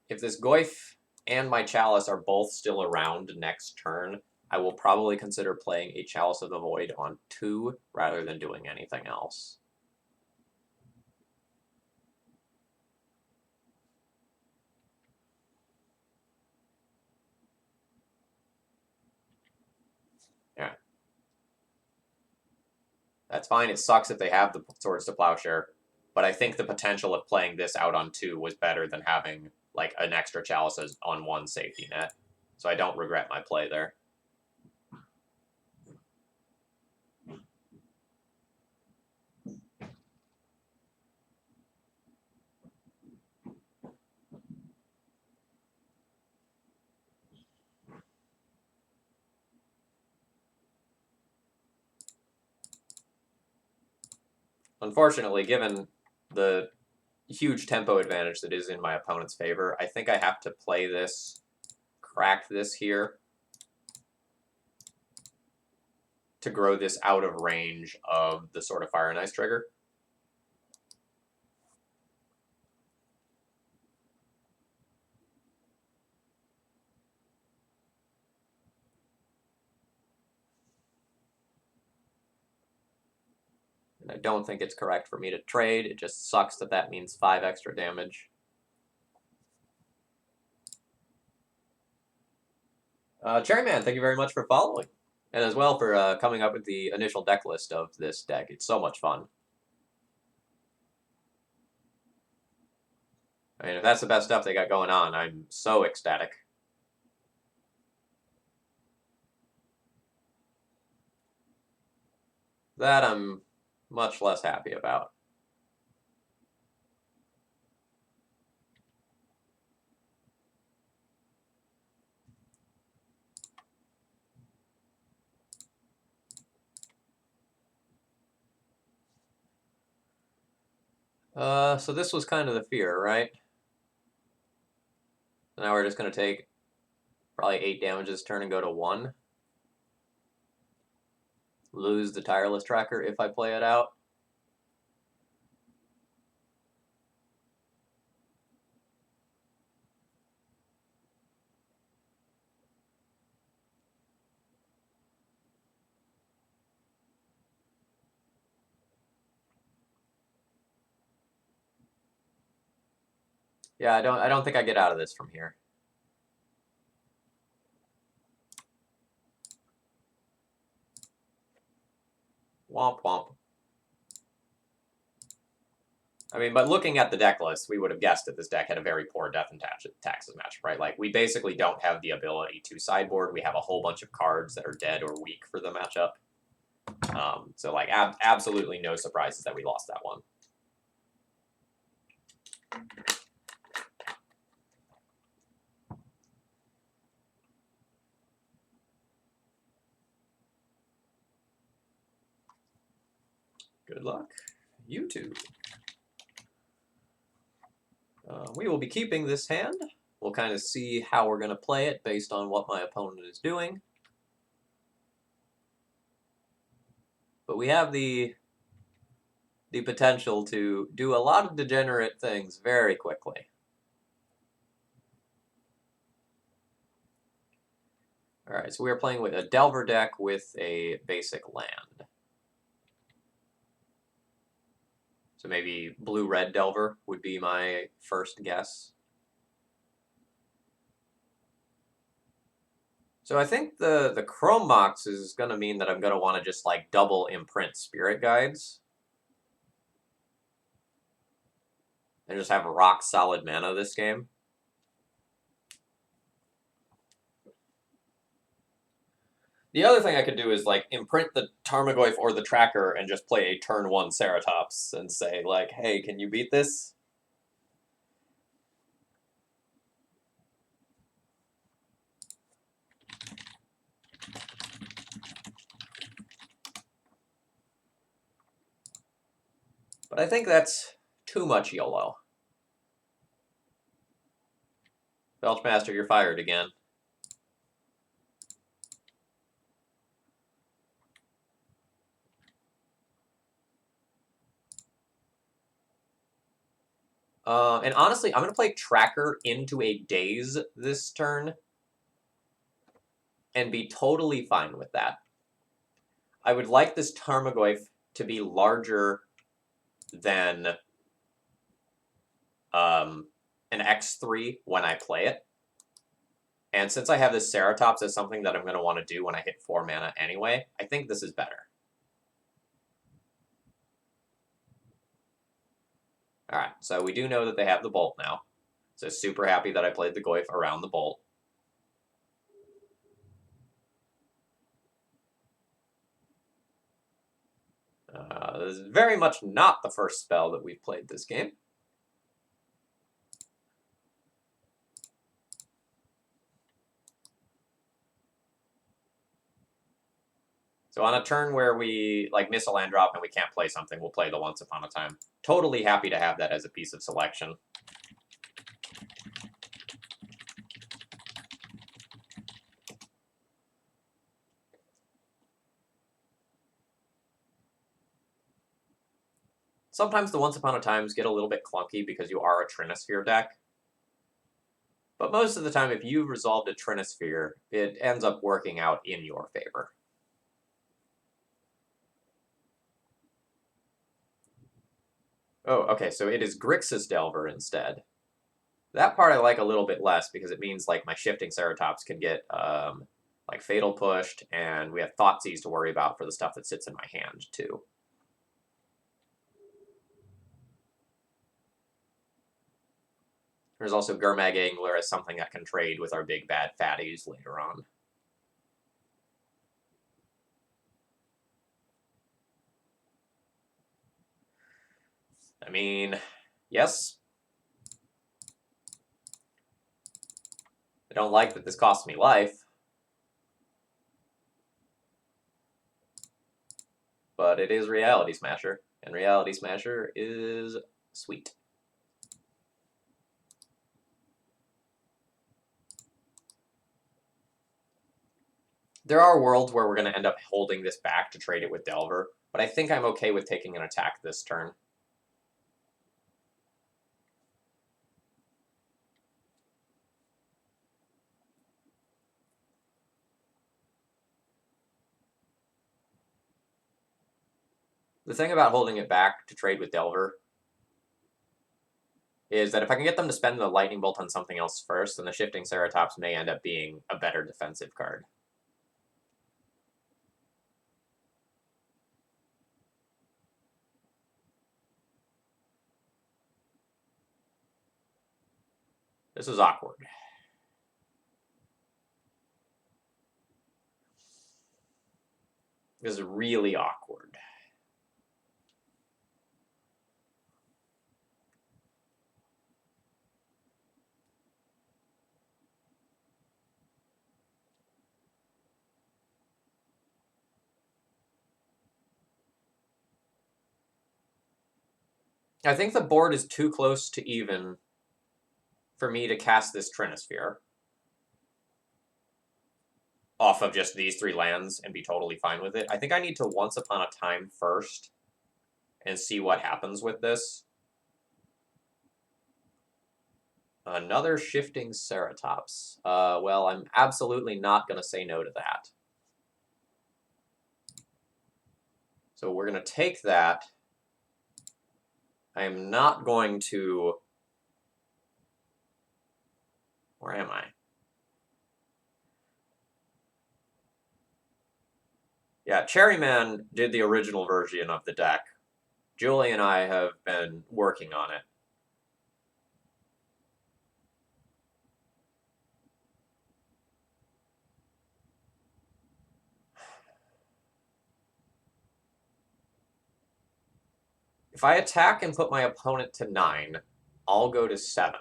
If this Goyf and my Chalice are both still around next turn, I will probably consider playing a Chalice of the Void on 2 rather than doing anything else. Yeah. That's fine. It sucks if they have the Swords to Plowshare, but I think the potential of playing this out on 2 was better than having like an extra Chalice on 1 safety net. So I don't regret my play there. Unfortunately, given the huge tempo advantage that is in my opponent's favor, I think I have to play this, crack this here, to grow this out of range of the Sword of Fire and Ice trigger. And I don't think it's correct for me to trade. It just sucks that that means 5 extra damage. Cherryman, thank you very much for following. And as well for coming up with the initial deck list of this deck. It's so much fun. I mean, if that's the best stuff they got going on, I'm so ecstatic. That I'm much less happy about. So this was kind of the fear, right? Now we're just going to take probably 8 damage this turn and go to 1. Lose the Tireless Tracker if I play it out. Yeah, I don't think I get out of this from here. Womp womp. I mean, but looking at the deck list, we would have guessed that this deck had a very poor Death and Taxes matchup, right? Like, we basically don't have the ability to sideboard. We have a whole bunch of cards that are dead or weak for the matchup. So, like, absolutely no surprises that we lost that one. Good luck, you two. We will be keeping this hand. We'll kind of see how we're going to play it based on what my opponent is doing. But we have the the potential to do a lot of degenerate things very quickly. Alright, so we are playing with a Delver deck with a basic land. So maybe blue-red Delver would be my first guess. So I think the Chrome Mox is going to mean that I'm going to want to just like double imprint Spirit Guides. And just have rock solid mana this game. The other thing I could do is like imprint the Tarmogoyf or the Tracker and just play a turn 1 Ceratops and say like, hey, can you beat this? But I think that's too much YOLO. Belchmaster, you're fired again. And honestly, I'm going to play Tracker into a Daze this turn and be totally fine with that. I would like this Tarmogoyf to be larger than an X3 when I play it. And since I have this Ceratops as something that I'm going to want to do when I hit 4 mana anyway, I think this is better. Alright, so we do know that they have the Bolt now. So super happy that I played the Goyf around the Bolt. This is very much not the first spell that we've played this game. So on a turn where we like miss a land drop and we can't play something, we'll play the Once Upon a Time. Totally happy to have that as a piece of selection. Sometimes the Once Upon a Times get a little bit clunky because you are a Trinisphere deck. But most of the time, if you've resolved a Trinisphere, it ends up working out in your favor. Oh, okay, so it is Grixis Delver instead. That part I like a little bit less because it means like my Shifting Ceratops can get like Fatal pushed, and we have Thoughtseize to worry about for the stuff that sits in my hand too. There's also Gurmag Angler as something that can trade with our big bad fatties later on. I mean, yes. I don't like that this costs me life. But it is Reality Smasher, and Reality Smasher is sweet. There are worlds where we're going to end up holding this back to trade it with Delver, but I think I'm okay with taking an attack this turn. The thing about holding it back to trade with Delver is that if I can get them to spend the Lightning Bolt on something else first, then the Shifting Ceratops may end up being a better defensive card. This is awkward. This is really awkward. I think the board is too close to even for me to cast this Trinisphere off of just these 3 lands and be totally fine with it. I think I need to Once Upon a Time first and see what happens with this. Another shifting Ceratops. Well, I'm absolutely not going to say no to that. So we're going to take that. I am not going to... Where am I? Yeah, Cherryman did the original version of the deck. Julie and I have been working on it. If I attack and put my opponent to 9, I'll go to 7.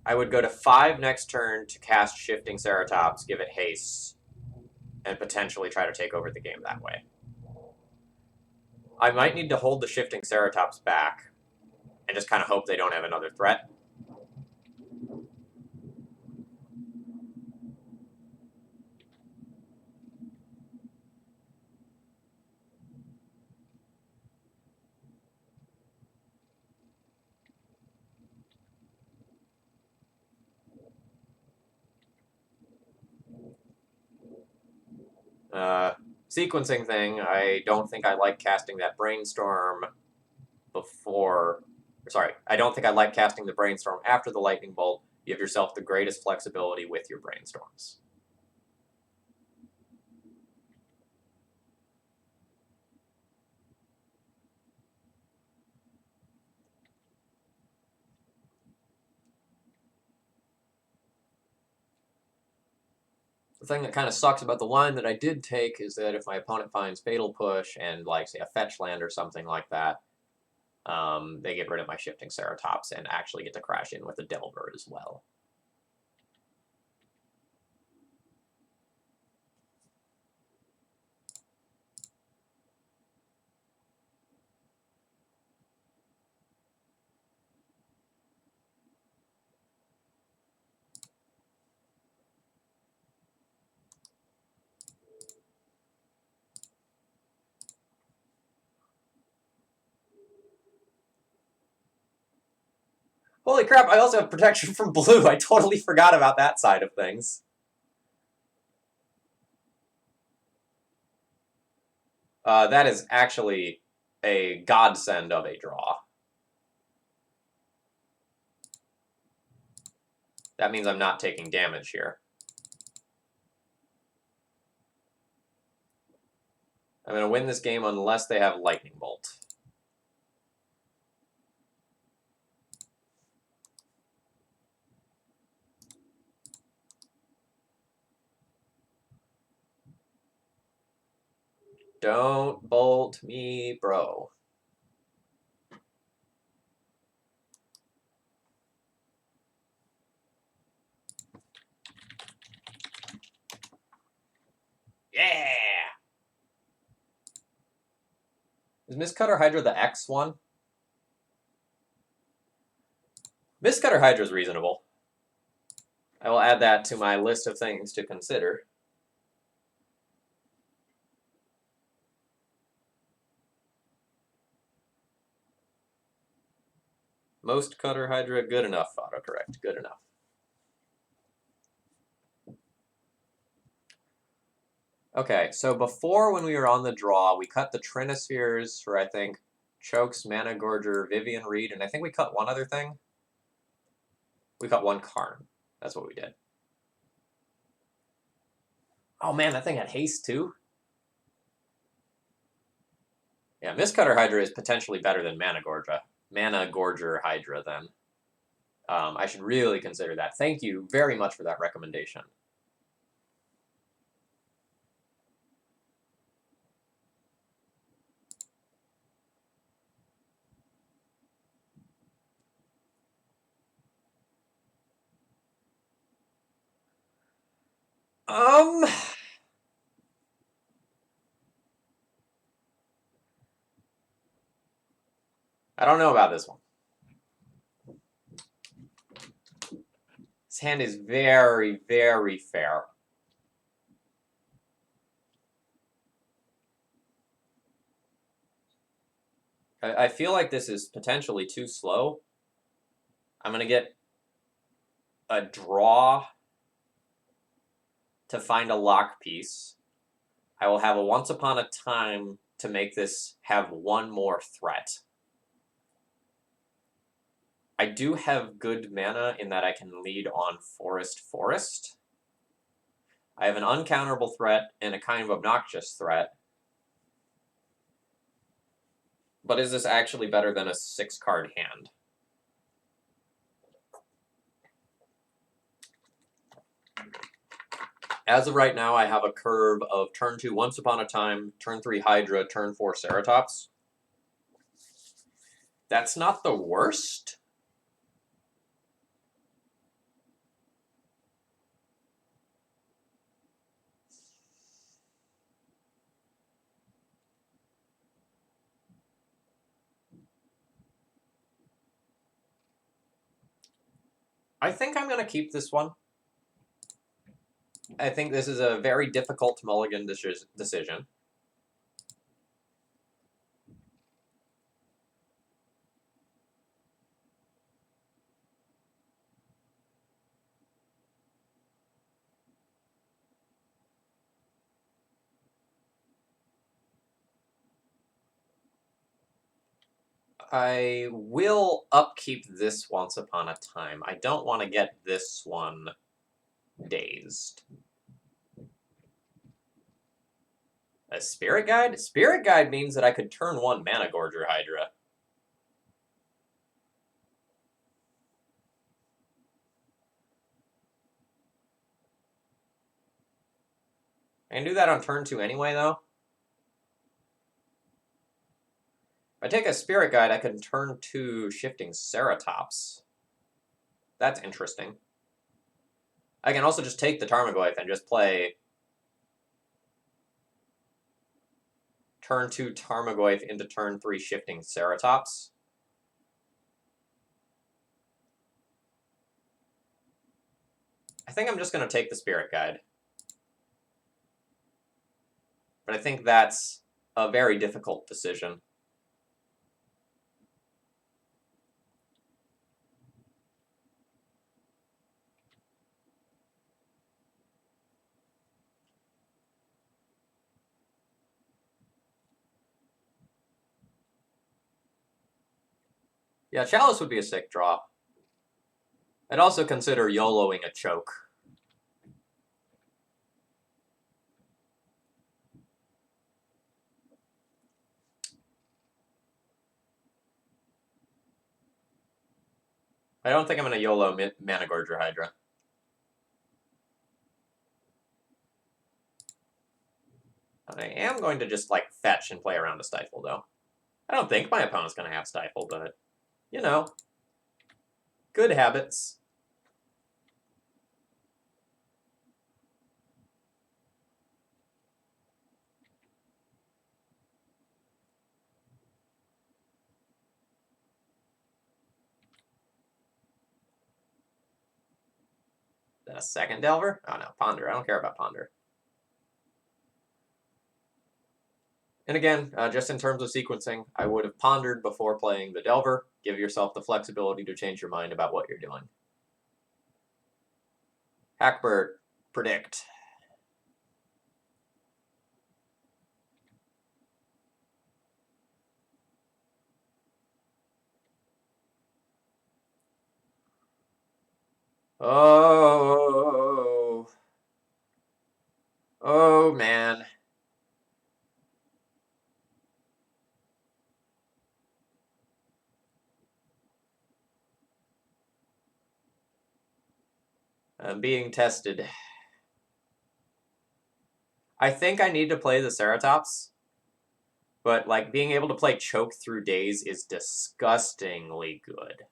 I would go to 5 next turn to cast Shifting Ceratops, give it haste, and potentially try to take over the game that way. I might need to hold the Shifting Ceratops back and just kind of hope they don't have another threat. Sequencing thing, I don't think I like casting that Brainstorm before... Sorry, I don't think I like casting the Brainstorm after the Lightning Bolt. You have yourself the greatest flexibility with your Brainstorms. The thing that kind of sucks about the line that I did take is that if my opponent finds Fatal Push and, like, say, a fetch land or something like that, they get rid of my Shifting Ceratops and actually get to crash in with a Delver as well. Holy crap, I also have protection from blue. I totally forgot about that side of things. That is actually a godsend of a draw. That means I'm not taking damage here. I'm going to win this game unless they have Lightning Bolt. Don't bolt me, bro. Yeah! Is Mistcutter Hydra the X one? Mistcutter Hydra is reasonable. I will add that to my list of things to consider. Most Cutter Hydra, good enough. Autocorrect, good enough. Okay, so before when we were on the draw, we cut the Trinispheres for, I think, Chokes, Mana Gorger, Vivian Reed, and I think we cut one other thing. We cut one Karn. That's what we did. Oh man, that thing had haste too? Yeah, Mistcutter Hydra is potentially better than Mana Gorger Hydra then. I should really consider that. Thank you very much for that recommendation. I don't know about this one. This hand is very, very fair. I feel like this is potentially too slow. I'm going to get a draw to find a lock piece. I will have a Once Upon a Time to make this have one more threat. I do have good mana in that I can lead on Forest. I have an uncounterable threat and a kind of obnoxious threat. But is this actually better than a 6-card hand? As of right now, I have a curve of turn 2 Once Upon a Time, turn 3 Hydra, turn 4 Ceratops. That's not the worst. I think I'm going to keep this one. I think this is a very difficult mulligan decision. I will upkeep this Once Upon a Time. I don't want to get this one dazed. A Spirit Guide? Spirit Guide means that I could turn 1 Mana Gorger Hydra. I can do that on turn 2 anyway, though. If I take a Spirit Guide, I can turn 2 Shifting Ceratops. That's interesting. I can also just take the Tarmogoyf and just play turn 2 Tarmogoyf into turn 3 Shifting Ceratops. I think I'm just going to take the Spirit Guide. But I think that's a very difficult decision. Yeah, Chalice would be a sick draw. I'd also consider YOLOing a choke. I don't think I'm going to YOLO Mana Gorger Hydra. I am going to just, like, fetch and play around a Stifle, though. I don't think my opponent's going to have Stifle, but, you know, good habits. Is that a second Delver? Oh, no, Ponder. I don't care about Ponder. And again, just in terms of sequencing, I would have pondered before playing the Delver. Give yourself the flexibility to change your mind about what you're doing. Hackbird, predict. Oh. Oh, man. I'm being tested. I think I need to play the Ceratops. But, like, being able to play Choke through Days is disgustingly good.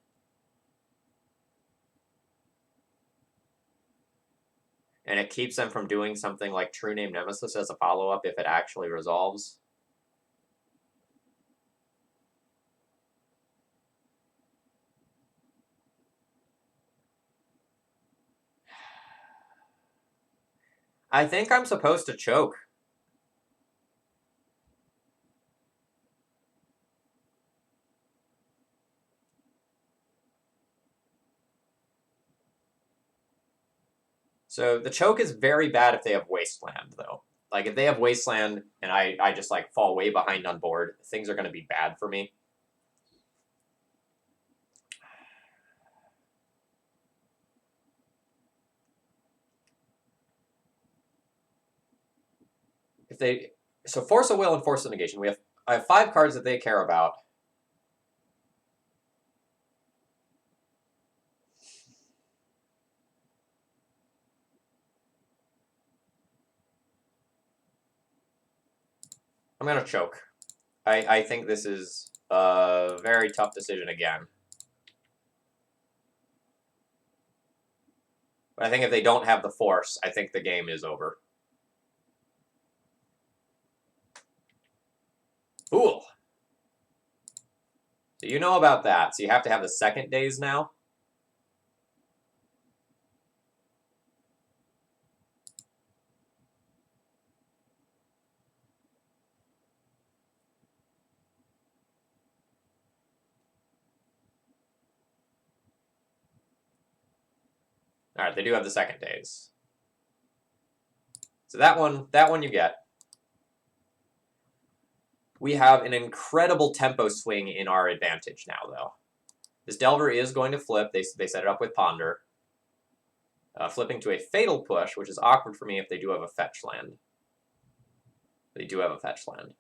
And it keeps them from doing something like True Name Nemesis as a follow-up if it actually resolves. I think I'm supposed to choke. So the choke is very bad if they have Wasteland, though. Like, if they have Wasteland and I just, like, fall way behind on board, things are going to be bad for me. If they... So Force of Will and Force of Negation. I have 5 cards that they care about. I'm going to choke. I think this is a very tough decision again. But I think if they don't have the Force, I think the game is over. Cool. So you know about that. So you have to have the second days now. All right, they do have the second days. So that one you get. We have an incredible tempo swing in our advantage now, though. This Delver is going to flip. They set it up with Ponder. Flipping to a Fatal Push, which is awkward for me if they do have a fetch land. They do have a fetch land.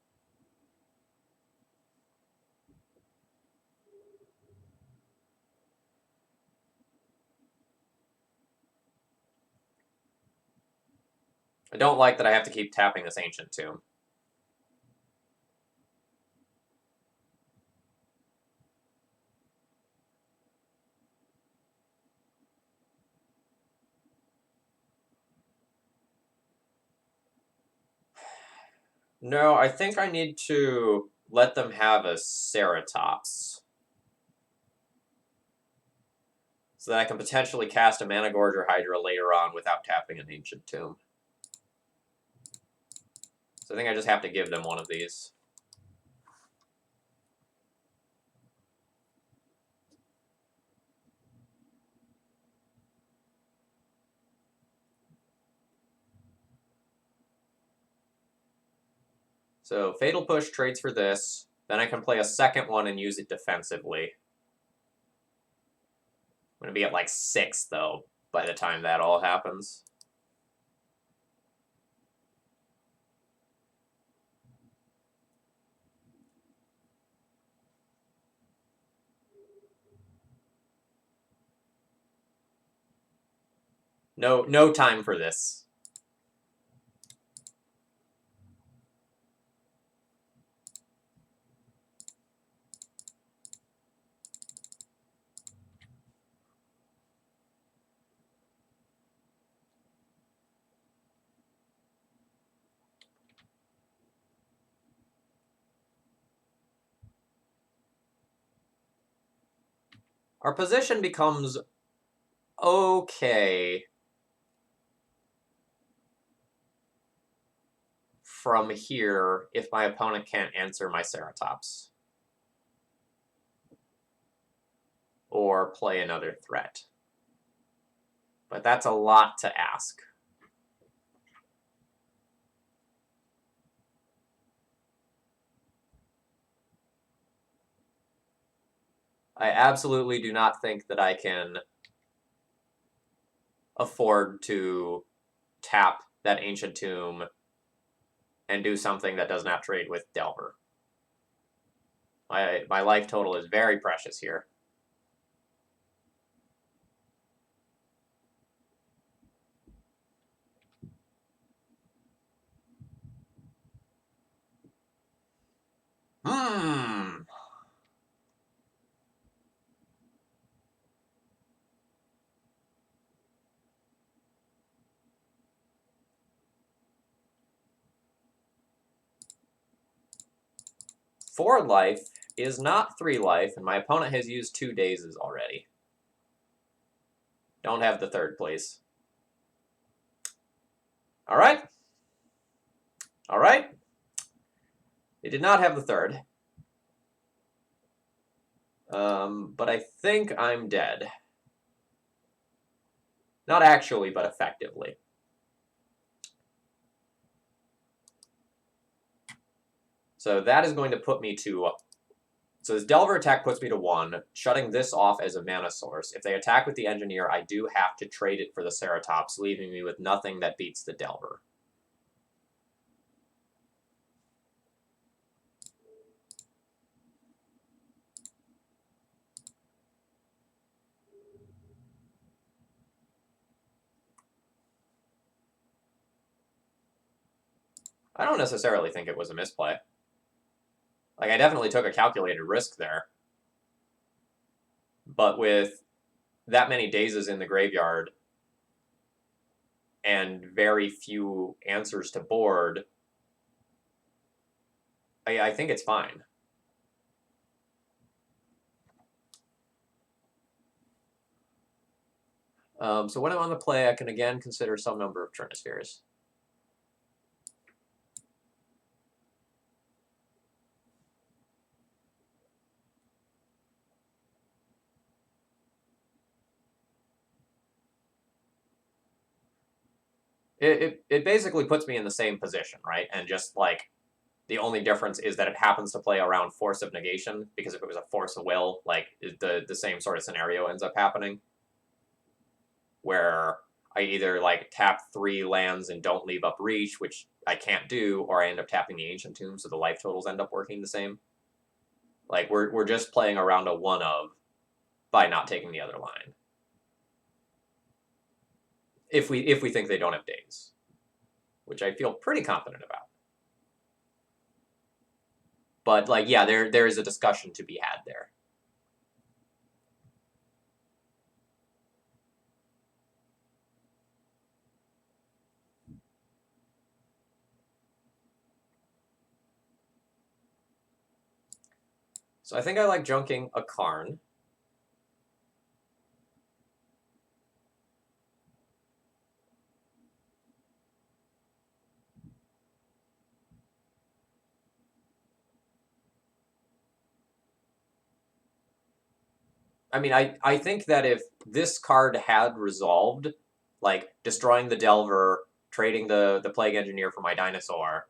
I don't like that I have to keep tapping this Ancient Tomb. No, I think I need to let them have a Ceratops. So that I can potentially cast a Mana Gorge or Hydra later on without tapping an Ancient Tomb. So I think I just have to give them one of these. So Fatal Push trades for this. Then I can play a second one and use it defensively. I'm going to be at like 6, though, by the time that all happens. No time for this. Our position becomes okay from here if my opponent can't answer my Ceratops. Or play another threat. But that's a lot to ask. I absolutely do not think that I can afford to tap that Ancient Tomb and do something that does not trade with Delver. My life total is very precious here. Hmm. Four life is not 3 life, and my opponent has used 2 dazes already. Don't have the third, please. All right. All right. They did not have the third. But I think I'm dead. Not actually, but effectively. So that is going to put me to... So this Delver attack puts me to 1, shutting this off as a mana source. If they attack with the Engineer, I do have to trade it for the Ceratops, leaving me with nothing that beats the Delver. I don't necessarily think it was a misplay. Like, I definitely took a calculated risk there. But with that many dazes in the graveyard and very few answers to board, I think it's fine. So when I'm on the play, I can again consider some number of Trinispheres. It basically puts me in the same position, right? And just like the only difference is that it happens to play around Force of Negation, because if it was a Force of Will, like the same sort of scenario ends up happening, where I either like tap 3 lands and don't leave up reach, which I can't do, or I end up tapping the Ancient Tomb, so the life totals end up working the same. Like we're just playing around a 1-of by not taking the other line. If we think they don't have days, which I feel pretty confident about. But like, yeah, there is a discussion to be had there. So I think I like junking a Karn. I mean, I think that if this card had resolved, like destroying the Delver, trading the Plague Engineer for my Dinosaur,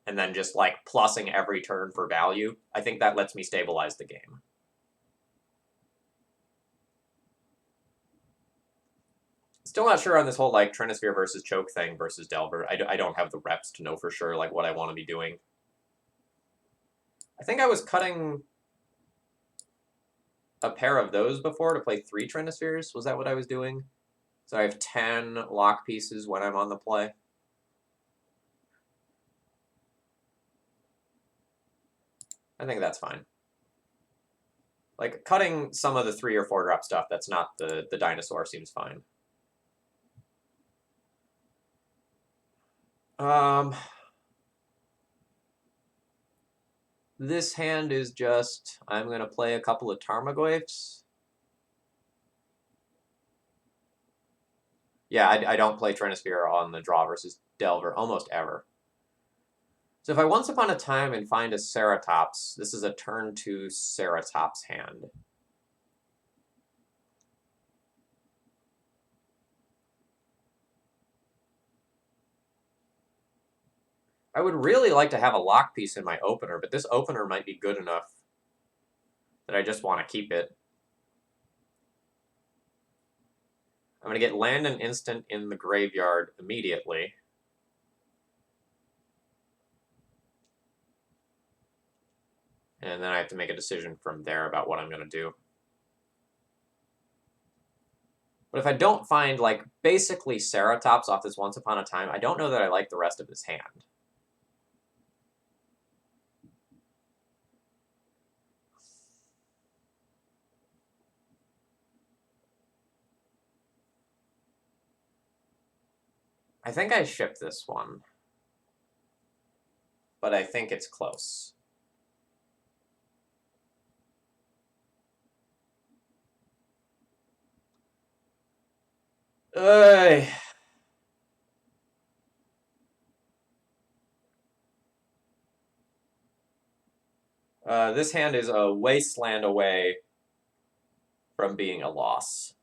and then just like plussing every turn for value, I think that lets me stabilize the game. Still not sure on this whole like Trinisphere versus Choke thing versus Delver. I don't have the reps to know for sure like what I want to be doing. I think I was cutting a pair of those before to play 3 Trinispheres. Was that what I was doing? So I have 10 lock pieces when I'm on the play. I think that's fine. Like, cutting some of the 3 or 4 drop stuff that's not the Dinosaur seems fine. This hand is just, I'm going to play a couple of Tarmogoyfs. Yeah, I don't play Trinisphere on the draw versus Delver almost ever. So if I Once Upon a Time and find a Ceratops, this is a turn 2 Ceratops hand. I would really like to have a lock piece in my opener, but this opener might be good enough that I just want to keep it. I'm going to get land and instant in the graveyard immediately. And then I have to make a decision from there about what I'm going to do. But if I don't find, like, basically Ceratops off this Once Upon a Time, I don't know that I like the rest of his hand. I think I ship this one. But I think it's close. Ugh. This hand is a wasteland away from being a loss.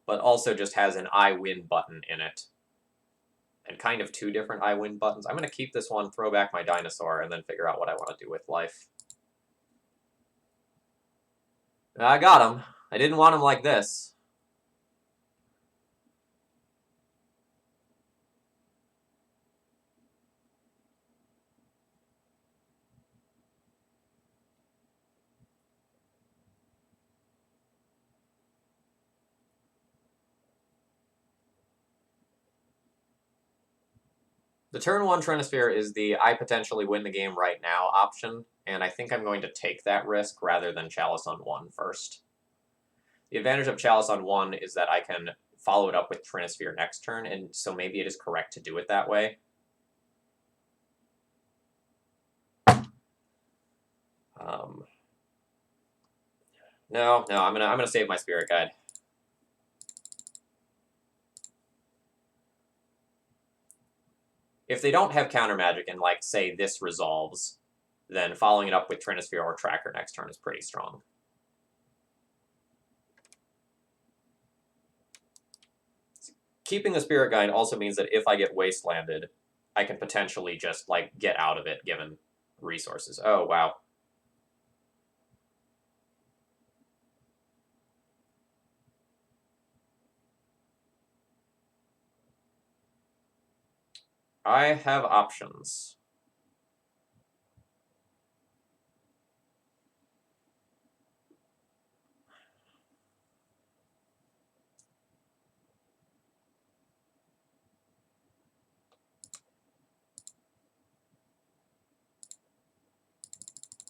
but also just has an I win button in it. And kind of two different I win buttons. I'm going to keep this one, throw back my dinosaur, and then figure out what I want to do with life. I got him. I didn't want him like this. The turn 1 Trinisphere is the I potentially win the game right now option, and I think I'm going to take that risk rather than Chalice on 1 first. The advantage of Chalice on 1 is that I can follow it up with Trinisphere next turn, and so maybe it is correct to do it that way. No, I'm gonna save my Spirit Guide. If they don't have counter magic and, like, say this resolves, then following it up with Trinisphere or Tracker next turn is pretty strong. Keeping the Spirit Guide also means that if I get Wastelanded, I can potentially just, like, get out of it given resources. Oh, wow. I have options.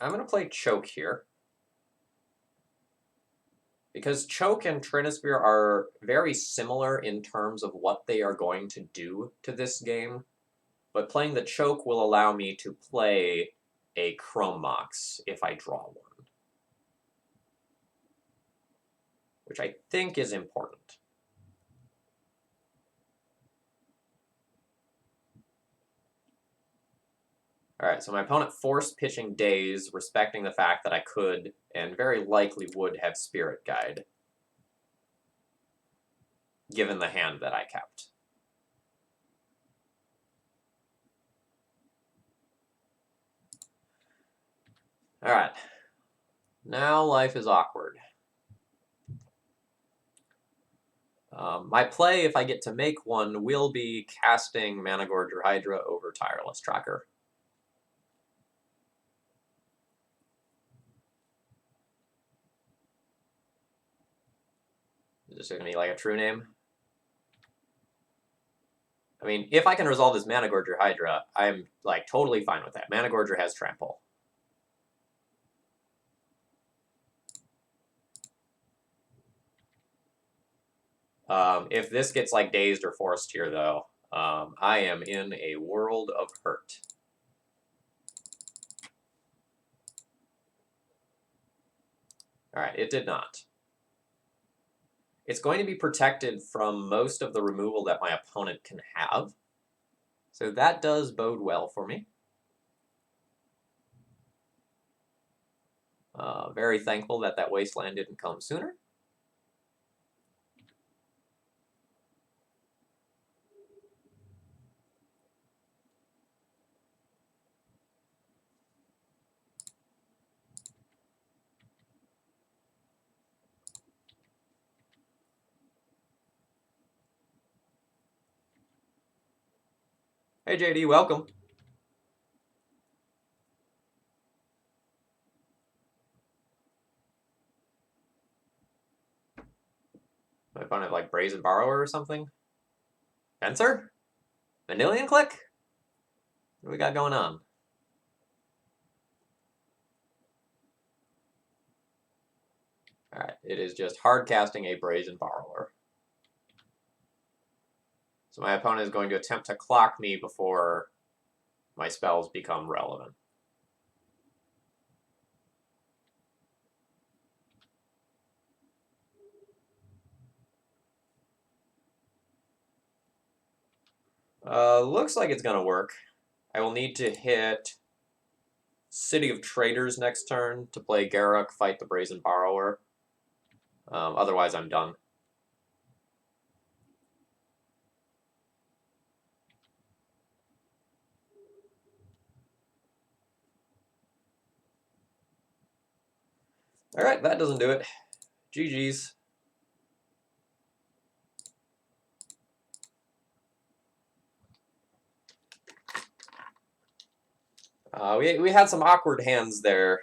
I'm going to play Choke here. Because Choke and Trinisphere are very similar in terms of what they are going to do to this game, but playing the Choke will allow me to play a Chrome Mox if I draw one, which I think is important. Alright, so my opponent forced pitching Daze, respecting the fact that I could, and very likely would, have Spirit Guide, given the hand that I kept. Alright, now life is awkward. My play, if I get to make one, will be casting Managorger Hydra over Tireless Tracker. Is this going to be like a true name? I mean, if I can resolve this Managorger Hydra, I'm, like, totally fine with that. Managorger has Trample. If this gets, like, dazed or forced here, though, I am in a world of hurt. Alright, it did not. It's going to be protected from most of the removal that my opponent can have. So that does bode well for me. Very thankful that that Wasteland didn't come sooner. Hey JD, welcome. My opponent, like, Brazen Borrower or something? Fencer? Vanillion Click? What do we got going on? Alright, it is just hard casting a Brazen Borrower. So my opponent is going to attempt to clock me before my spells become relevant. Looks like it's going to work. I will need to hit City of Traders next turn to play Garruk, fight the Brazen Borrower. Otherwise, I'm done. Alright, that doesn't do it. GG's. We had some awkward hands there,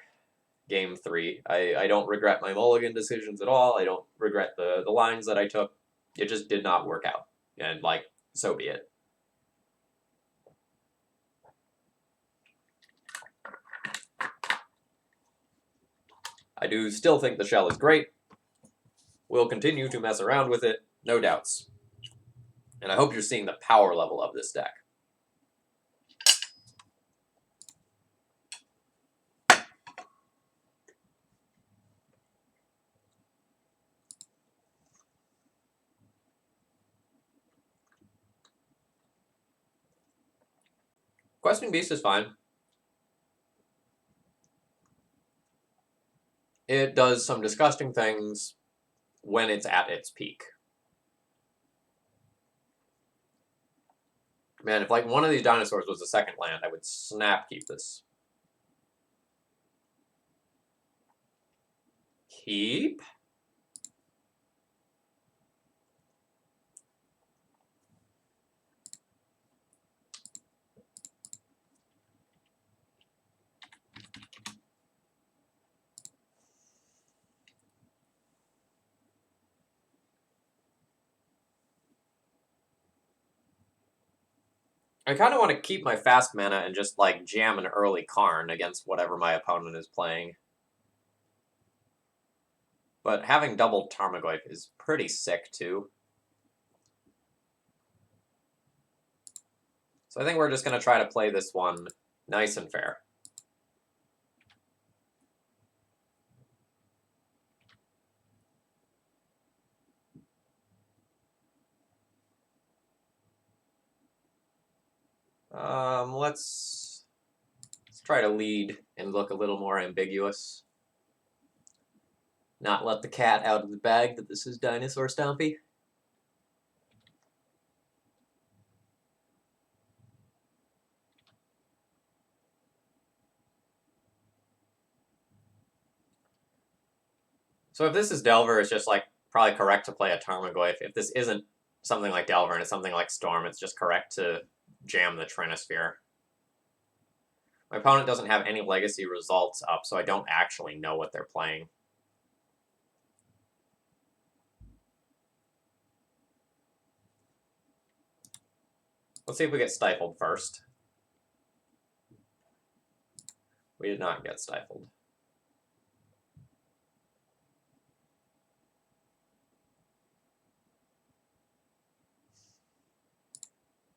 game 3. I don't regret my mulligan decisions at all. I don't regret the lines that I took. It just did not work out. And, like, so be it. I do still think the shell is great. We'll continue to mess around with it, no doubts. And I hope you're seeing the power level of this deck. Questing Beast is fine. It does some disgusting things when it's at its peak. Man, if like one of these dinosaurs was a second land, I would snap keep this. Keep? I kind of want to keep my fast mana and just, like, jam an early Karn against whatever my opponent is playing. But having double Tarmogoyf is pretty sick, too. So I think we're just going to try to play this one nice and fair. Let's try to lead and look a little more ambiguous. Not let the cat out of the bag that this is Dinosaur Stompy. So if this is Delver, it's just, like, probably correct to play a Tarmogoyf. If this isn't something like Delver and it's something like Storm, it's just correct to jam the Trinosphere. My opponent doesn't have any legacy results up, so I don't actually know what they're playing. Let's see if we get stifled first. We did not get stifled.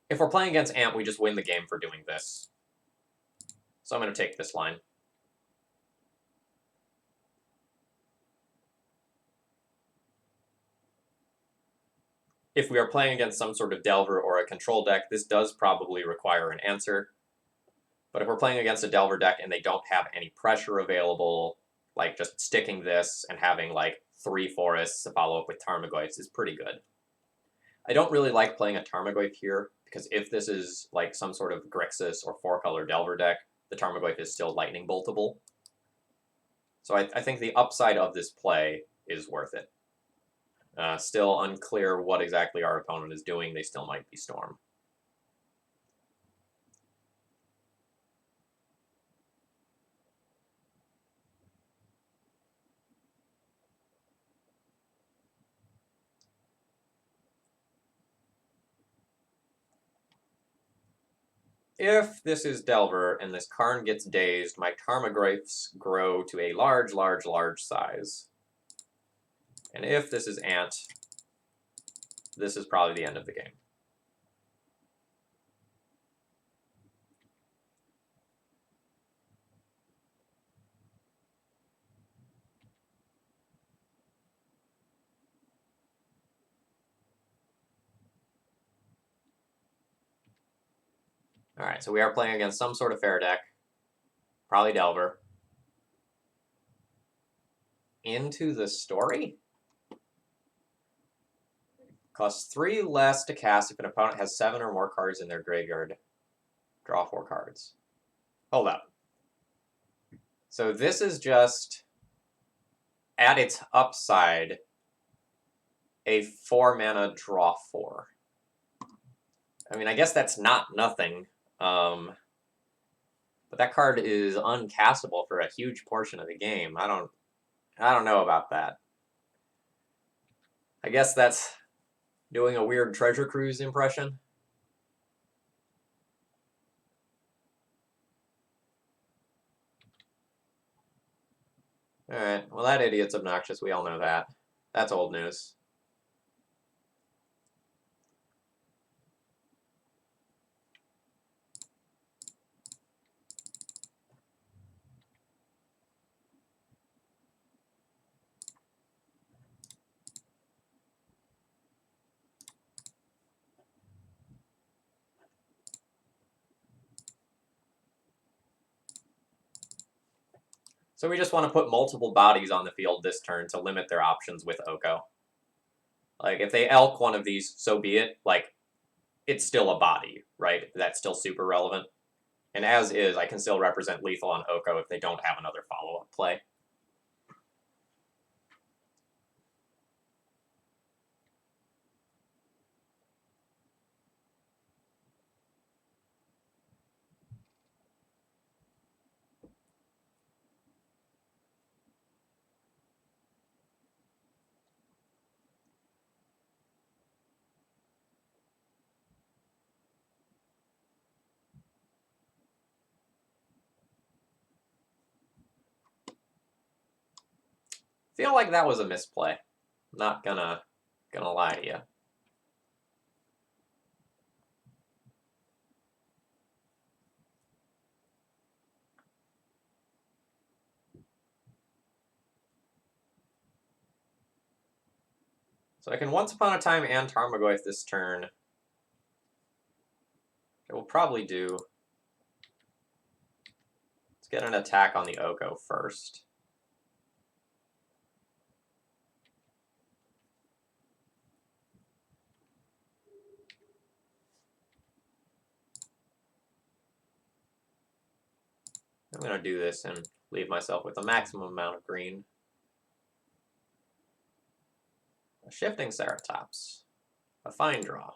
If we're playing against Amp, we just win the game for doing this. So I'm going to take this line. If we are playing against some sort of Delver or a control deck, this does probably require an answer. But if we're playing against a Delver deck and they don't have any pressure available, like just sticking this and having like 3 forests to follow up with Tarmogoyfs is pretty good. I don't really like playing a Tarmogoyf here, because if this is like some sort of Grixis or 4-color Delver deck, the Tarmogoyf is still lightning boltable. So I think the upside of this play is worth it. Still unclear what exactly our opponent is doing. They still might be Storm. If this is Delver and this Karn gets dazed, my Tarmogoyfs grow to a large, large, large size. And if this is Ant, this is probably the end of the game. Alright, so we are playing against some sort of fair deck. Probably Delver. Into the Story? Costs 3 less to cast if an opponent has 7 or more cards in their graveyard. Draw 4 cards. Hold up. So this is just at its upside, a 4-mana draw 4. I mean, I guess that's not nothing. But that card is uncastable for a huge portion of the game. I don't know about that. I guess that's doing a weird Treasure Cruise impression. Alright, well that idiot's obnoxious, we all know that. That's old news. So we just want to put multiple bodies on the field this turn to limit their options with Oko. Like, if they elk one of these, so be it. Like, it's still a body, right? That's still super relevant. And as is, I can still represent lethal on Oko if they don't have another follow-up play. Feel like that was a misplay. Not gonna lie to you. So I can Once Upon a Time and Tarmogoyf this turn. I will probably do... Let's get an attack on the Oko first. I'm going to do this and leave myself with the maximum amount of green. A Shifting Ceratops. A fine draw.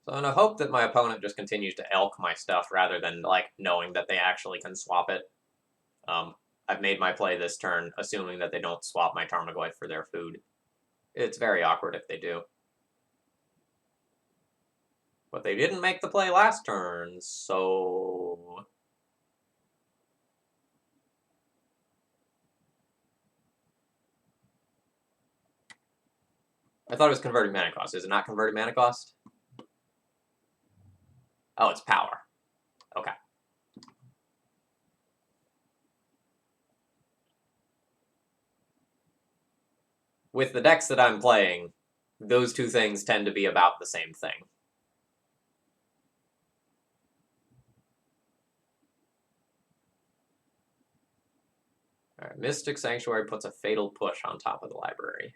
So I'm going to hope that my opponent just continues to elk my stuff rather than, like, knowing that they actually can swap it. I've made my play this turn, assuming that they don't swap my Tarmogoyf for their food. It's very awkward if they do. But they didn't make the play last turn, so... I thought it was converting mana cost. Is it not converting mana cost? Oh, it's power. Okay. With the decks that I'm playing, those two things tend to be about the same thing. Alright, Mystic Sanctuary puts a Fatal Push on top of the library.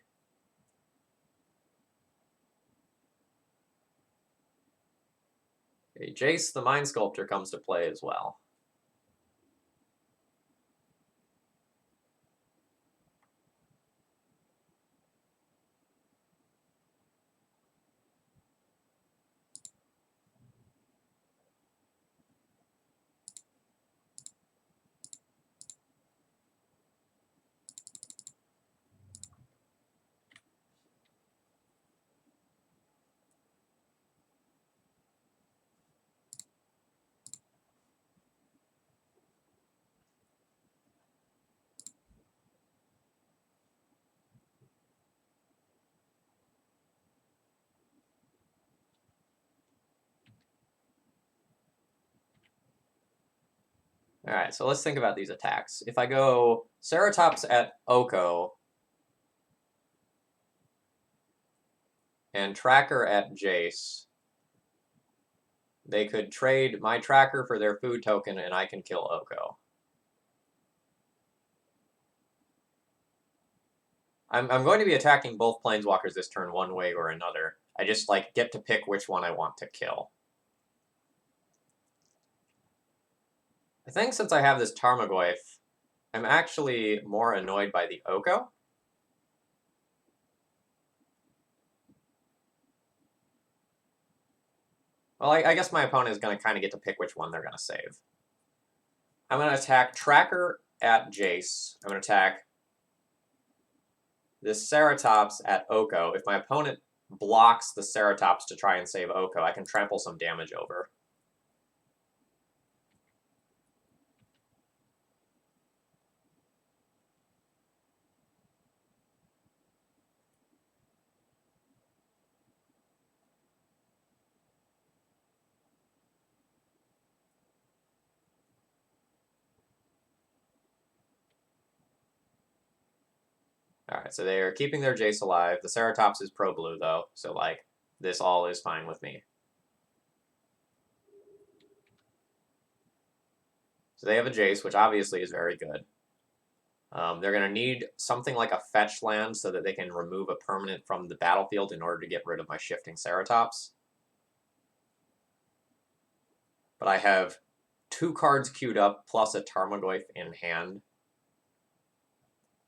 Okay, Jace the Mind Sculptor comes to play as well. Alright, so let's think about these attacks. If I go Ceratops at Oko and Tracker at Jace, they could trade my Tracker for their food token and I can kill Oko. I'm going to be attacking both Planeswalkers this turn one way or another. I just, like, get to pick which one I want to kill. I think since I have this Tarmogoyf, I'm actually more annoyed by the Oko. Well, I guess my opponent is going to kind of get to pick which one they're going to save. I'm going to attack Tracker at Jace. I'm going to attack this Ceratops at Oko. If my opponent blocks the Ceratops to try and save Oko, I can trample some damage over. Alright, so they're keeping their Jace alive. The Ceratops is pro-blue, though, so, like, this all is fine with me. So they have a Jace, which obviously is very good. They're going to need something like a fetch land so that they can remove a permanent from the battlefield in order to get rid of my shifting Ceratops. But I have 2 cards queued up plus a Tarmogoyf in hand.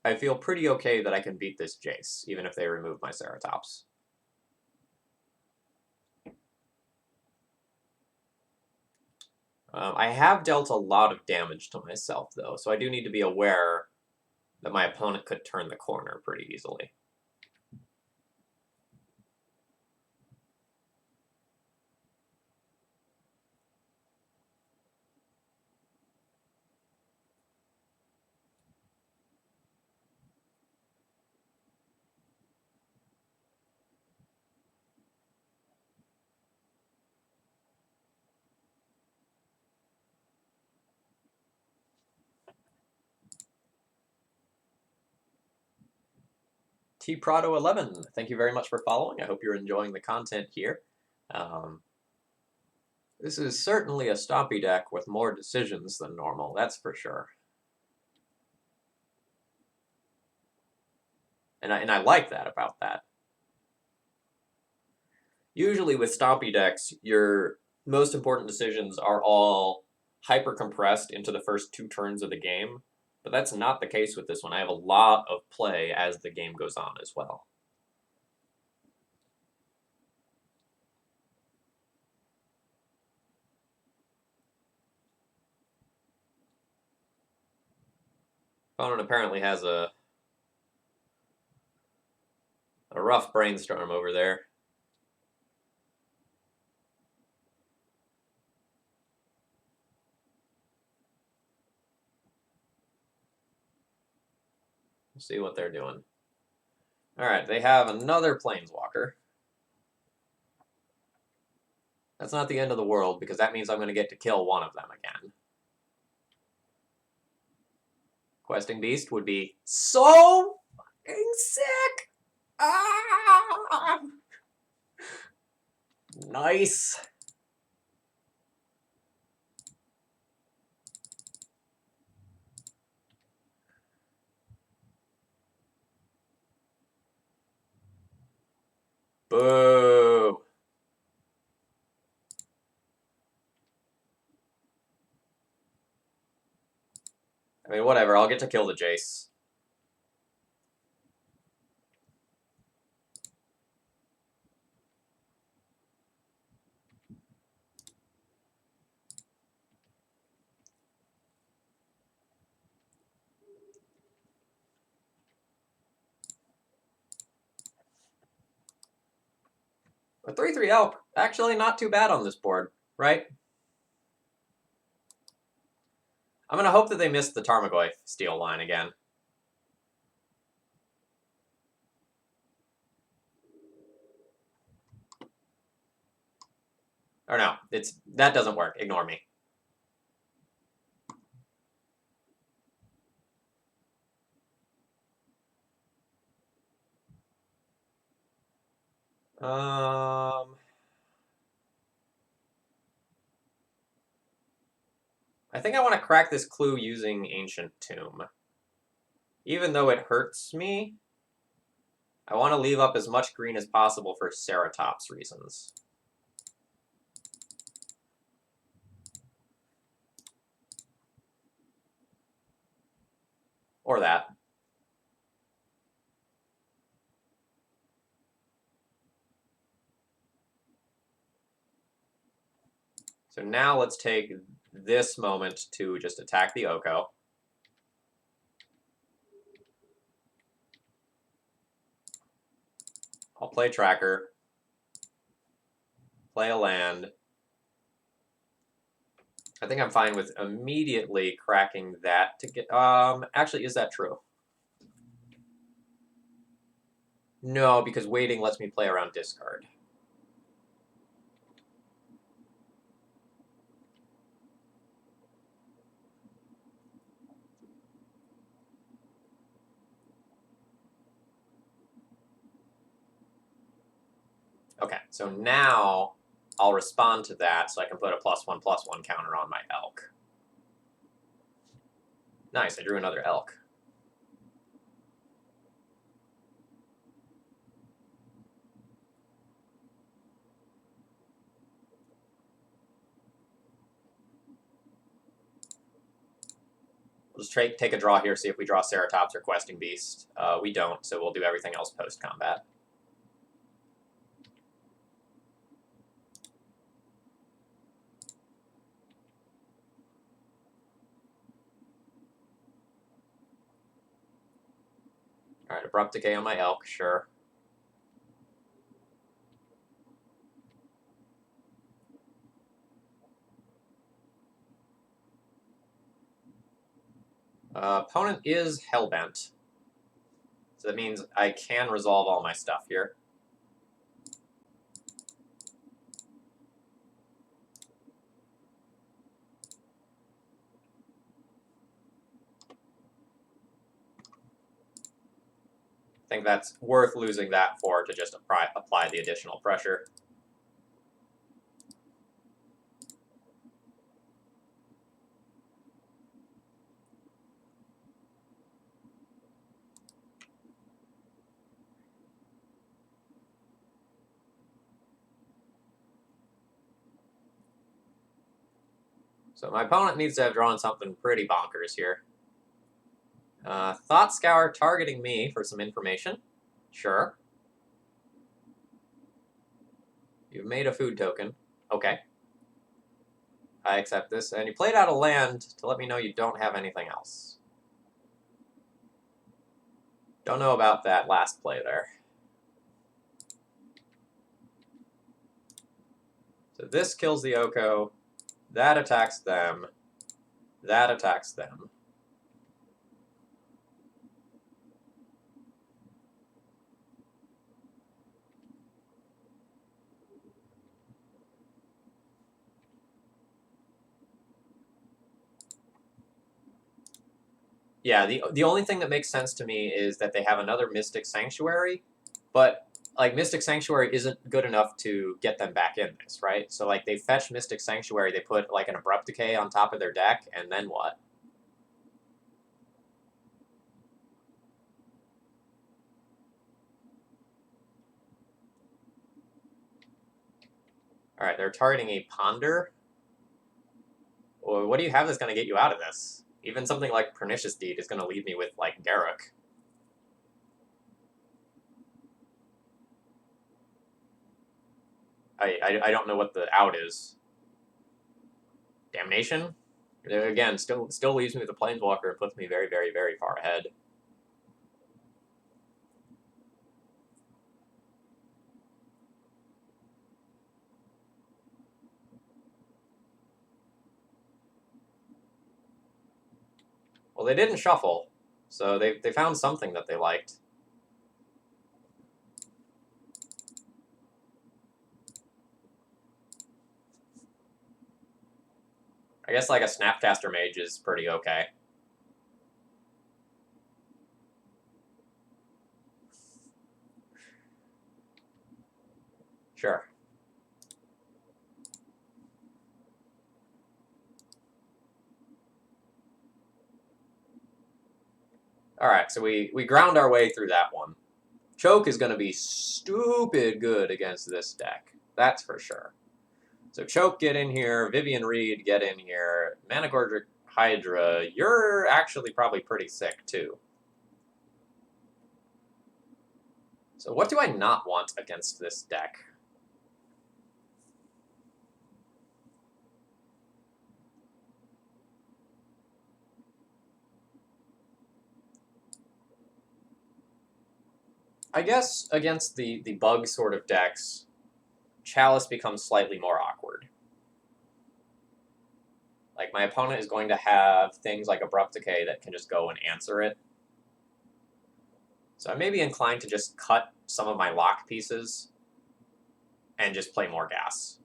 I feel pretty okay that I can beat this Jace, even if they remove my Ceratops. I have dealt a lot of damage to myself, though, so I do need to be aware that my opponent could turn the corner pretty easily. T Prado 11, thank you very much for following. I hope you're enjoying the content here. This is certainly a Stompy deck with more decisions than normal, that's for sure. And I like that about that. Usually with Stompy decks, your most important decisions are all hyper-compressed into the first 2 turns of the game. But that's not the case with this one. I have a lot of play as the game goes on as well. Opponent apparently has a rough brainstorm over there. Let's see what they're doing. Alright, they have another Planeswalker. That's not the end of the world, because that means I'm going to get to kill one of them again. Questing Beast would be so fucking sick! Ah! Nice! Boo! I mean, whatever, I'll get to kill the Jace. A 3/3 Elk, actually not too bad on this board, right? I'm going to hope that they missed the Tarmogoyf steal line again. Or no, that doesn't work. Ignore me. I think I want to crack this clue using Ancient Tomb. Even though it hurts me, I want to leave up as much green as possible for Ceratops reasons. Or that. So now let's take this moment to just attack the Oko. I'll play Tracker. Play a land. I think I'm fine with immediately cracking that to get... actually, is that true? No, because waiting lets me play around discard. Okay, so now I'll respond to that so I can put a +1/+1 counter on my elk. Nice, I drew another elk. We'll just take a draw here, see if we draw Ceratops or Questing Beast. We don't, so we'll do everything else post-combat. Alright, Abrupt Decay on my elk, sure. Opponent is Hellbent. So that means I can resolve all my stuff here. I think that's worth losing that for to just apply the additional pressure. So my opponent needs to have drawn something pretty bonkers here. Thought Scour targeting me for some information. Sure. You've made a food token. Okay. I accept this. And you played out a land to let me know you don't have anything else. Don't know about that last play there. So this kills the Oko. That attacks them. That attacks them. Yeah, the only thing that makes sense to me is that they have another Mystic Sanctuary, but like Mystic Sanctuary isn't good enough to get them back in this, right? So like they fetch Mystic Sanctuary, they put like an Abrupt Decay on top of their deck, and then what? All right, they're targeting a Ponder. Well, what do you have that's going to get you out of this? Even something like Pernicious Deed is going to leave me with like Garruk. I don't know what the out is. Damnation? Again, still leaves me with a Planeswalker and puts me very, very, very far ahead. Well, they didn't shuffle, so they found something that they liked. I guess like a Snapcaster Mage is pretty okay. Sure. All right, so we ground our way through that one. Choke is going to be stupid good against this deck. That's for sure. So Choke, get in here. Vivian Reed, get in here. Managorger Hydra, you're actually probably pretty sick, too. So what do I not want against this deck? I guess against the bug sort of decks, Chalice becomes slightly more awkward. Like, my opponent is going to have things like Abrupt Decay that can just go and answer it. So I may be inclined to just cut some of my lock pieces and just play more gas.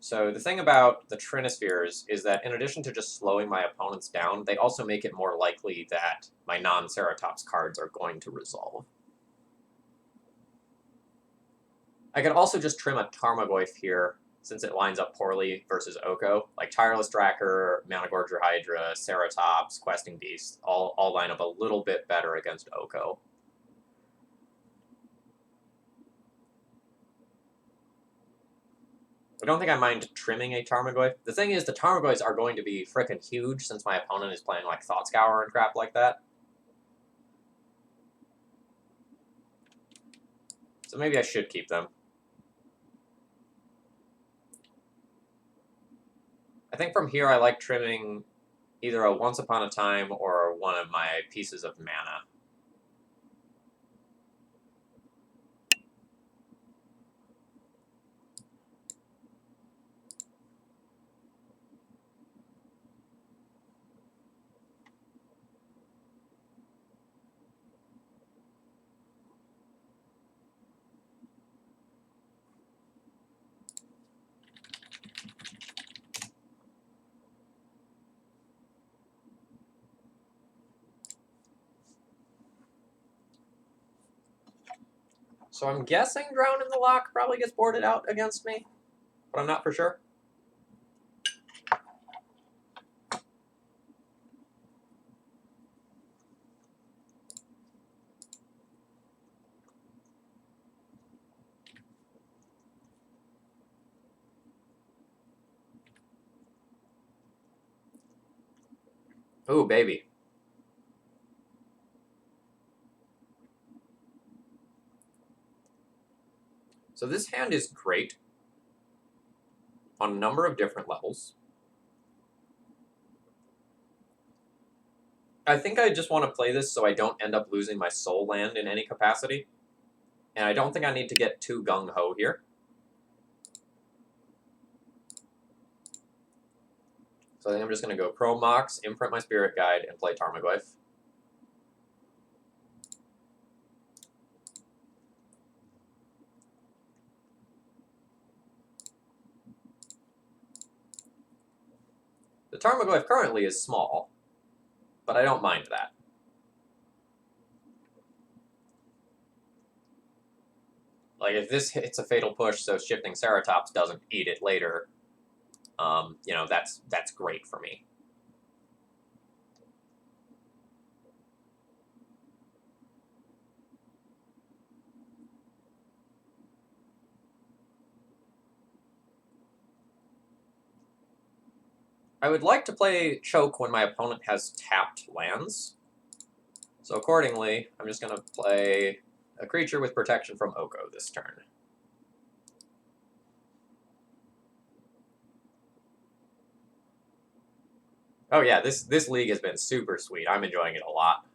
So the thing about the Trinispheres is that in addition to just slowing my opponents down, they also make it more likely that my non-Ceratops cards are going to resolve. I could also just trim a Tarmogoyf here, since it lines up poorly versus Oko. Like Tireless Tracker, Managorger Hydra, Ceratops, Questing Beast, all line up a little bit better against Oko. I don't think I mind trimming a Tarmogoyf. The thing is, the Tarmogoyfs are going to be frickin' huge since my opponent is playing like Thought Scour and crap like that. So maybe I should keep them. I think from here I like trimming either a Once Upon a Time or one of my pieces of mana. So I'm guessing Drown in the Lock probably gets boarded out against me, but I'm not for sure. Ooh, baby. So this hand is great on a number of different levels. I think I just want to play this so I don't end up losing my soul land in any capacity. And I don't think I need to get too gung-ho here. So I think I'm just going to go Chrome Mox, imprint my Spirit Guide, and play Tarmogoyf. The Tarmogoyf currently is small, but I don't mind that. Like, if this hits a Fatal Push so Shifting Ceratops doesn't eat it later, you know, that's great for me. I would like to play Choke when my opponent has tapped lands. So accordingly, I'm just going to play a creature with protection from Oko this turn. Oh yeah, this league has been super sweet. I'm enjoying it a lot.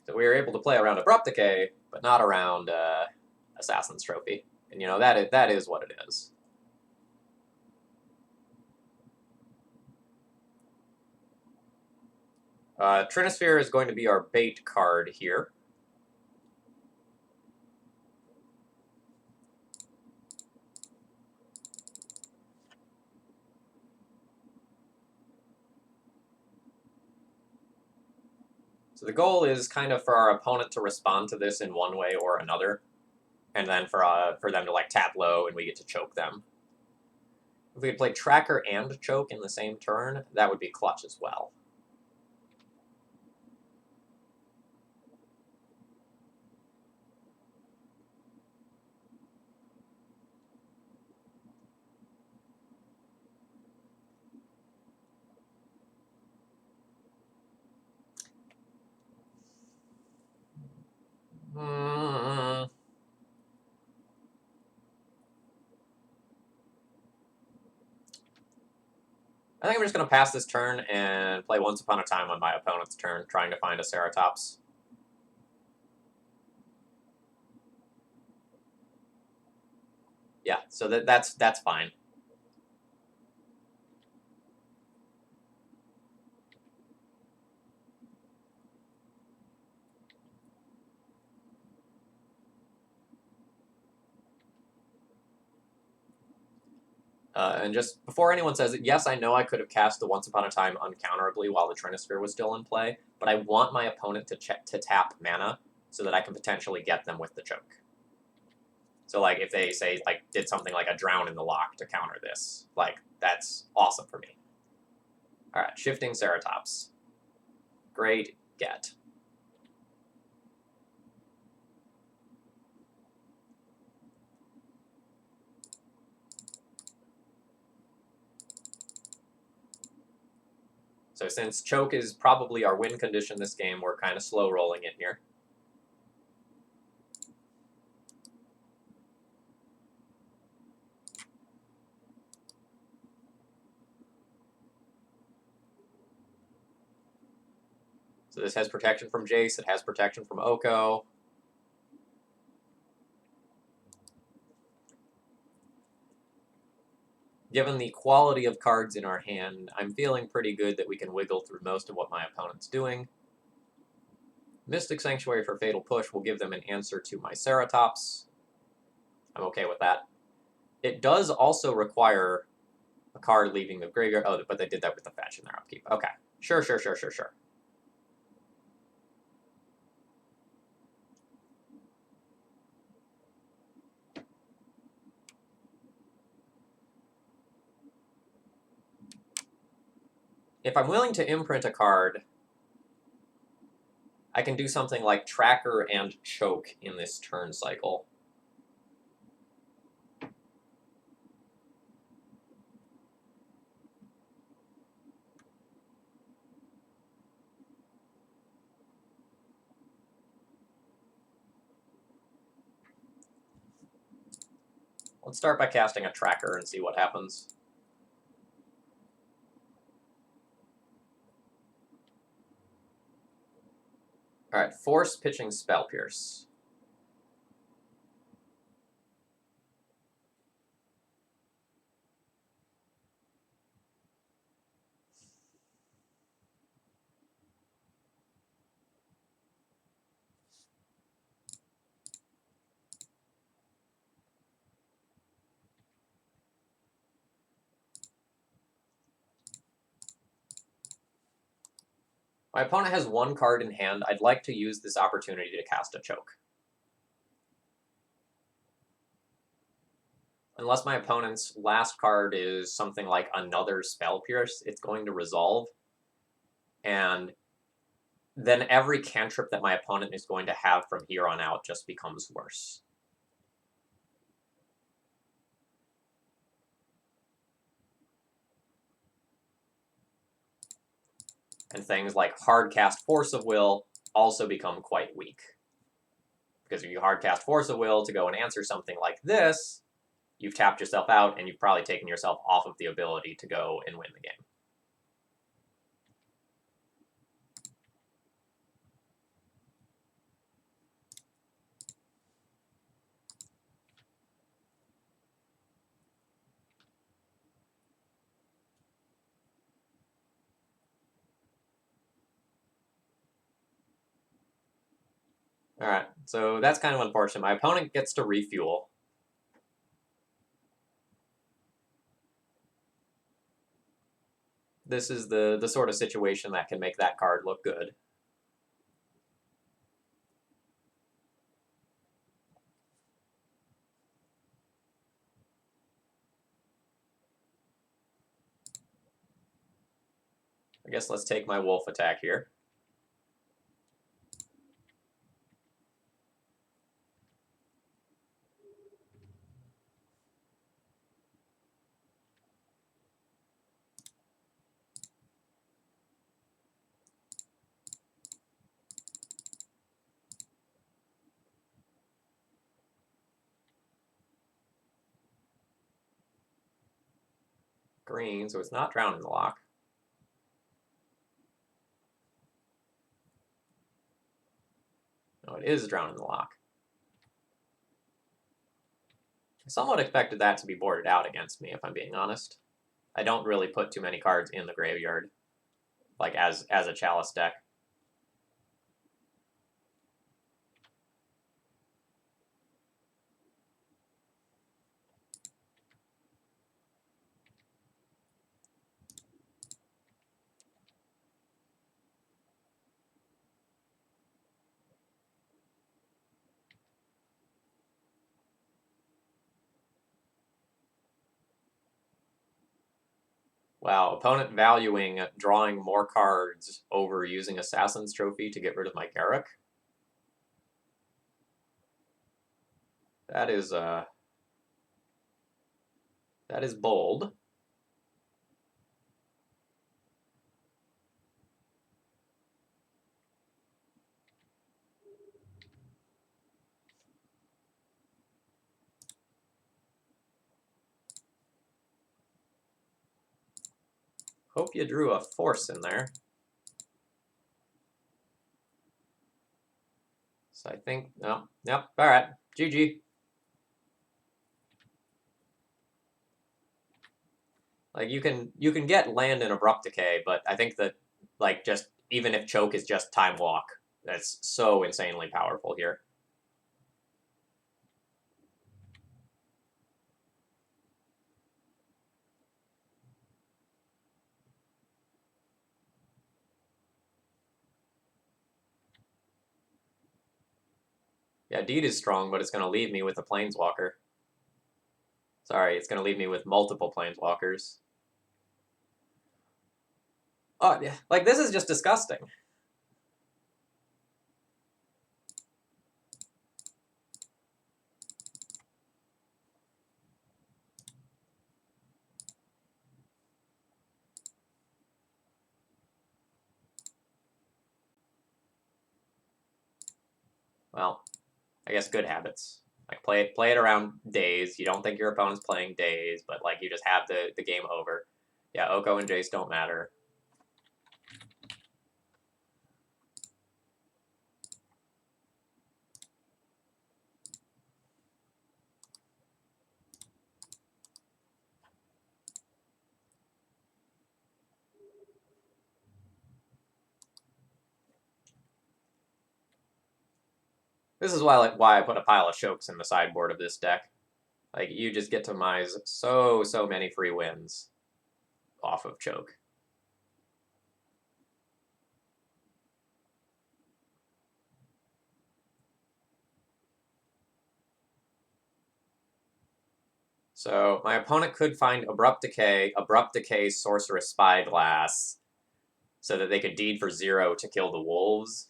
So we were able to play around Abrupt Decay, but not around Assassin's Trophy. And you know, that is what it is. Trinisphere is going to be our bait card here. So the goal is kind of for our opponent to respond to this in one way or another, and then for them to like tap low and we get to choke them. If we could play Tracker and Choke in the same turn, that would be clutch as well. I think I'm just going to pass this turn and play Once Upon a Time on my opponent's turn, trying to find a Ceratops. Yeah, so that's fine. And just before anyone says it, yes, I know I could have cast the Once Upon a Time uncounterably while the Trinisphere was still in play, but I want my opponent to tap mana so that I can potentially get them with the choke. So, like, if they, say, like, did something like a Drown in the Lock to counter this, like, that's awesome for me. Alright, Shifting Ceratops. Great get. So since Choke is probably our win condition this game, we're kind of slow rolling it here. So this has protection from Jace, it has protection from Oko. Given the quality of cards in our hand, I'm feeling pretty good that we can wiggle through most of what my opponent's doing. Mystic Sanctuary for Fatal Push will give them an answer to my Ceratops. I'm okay with that. It does also require a card leaving the graveyard. Oh, but they did that with the fetch in their upkeep. Okay. Sure. If I'm willing to imprint a card, I can do something like Tracker and Choke in this turn cycle. Let's start by casting a Tracker and see what happens. Alright, Force pitching Spell Pierce. My opponent has one card in hand. I'd like to use this opportunity to cast a Choke. Unless my opponent's last card is something like another Spell Pierce, it's going to resolve. And then every cantrip that my opponent is going to have from here on out just becomes worse. And things like Hardcast Force of Will also become quite weak. Because if you Hardcast Force of Will to go and answer something like this, you've tapped yourself out and you've probably taken yourself off of the ability to go and win the game. Alright, so that's kind of unfortunate. My opponent gets to refuel. This is the sort of situation that can make that card look good. I guess let's take my wolf attack here. Green, so it's not drowned in the lock. No, it is drowned in the lock. I somewhat expected that to be boarded out against me, if I'm being honest. I don't really put too many cards in the graveyard, like as a Chalice deck. Wow, opponent valuing drawing more cards over using Assassin's Trophy to get rid of my Garruk. That is bold. Hope you drew a force in there. So I think, no, yep, all right, GG. Like you can get land in Abrupt Decay, but I think that like just even if choke is just Time Walk, that's so insanely powerful here. Yeah, Deed is strong, but it's going to leave me with a Planeswalker. Sorry, it's going to leave me with multiple Planeswalkers. Oh, yeah, like this is just disgusting. Well, I guess good habits. Like play it around days. You don't think your opponent's playing days, but like you just have the game over. Yeah, Oko and Jace don't matter. This is why I put a pile of chokes in the sideboard of this deck. Like you just get to mise so many free wins off of choke. So my opponent could find Abrupt Decay, Sorceress Spyglass, so that they could deed for 0 to kill the wolves.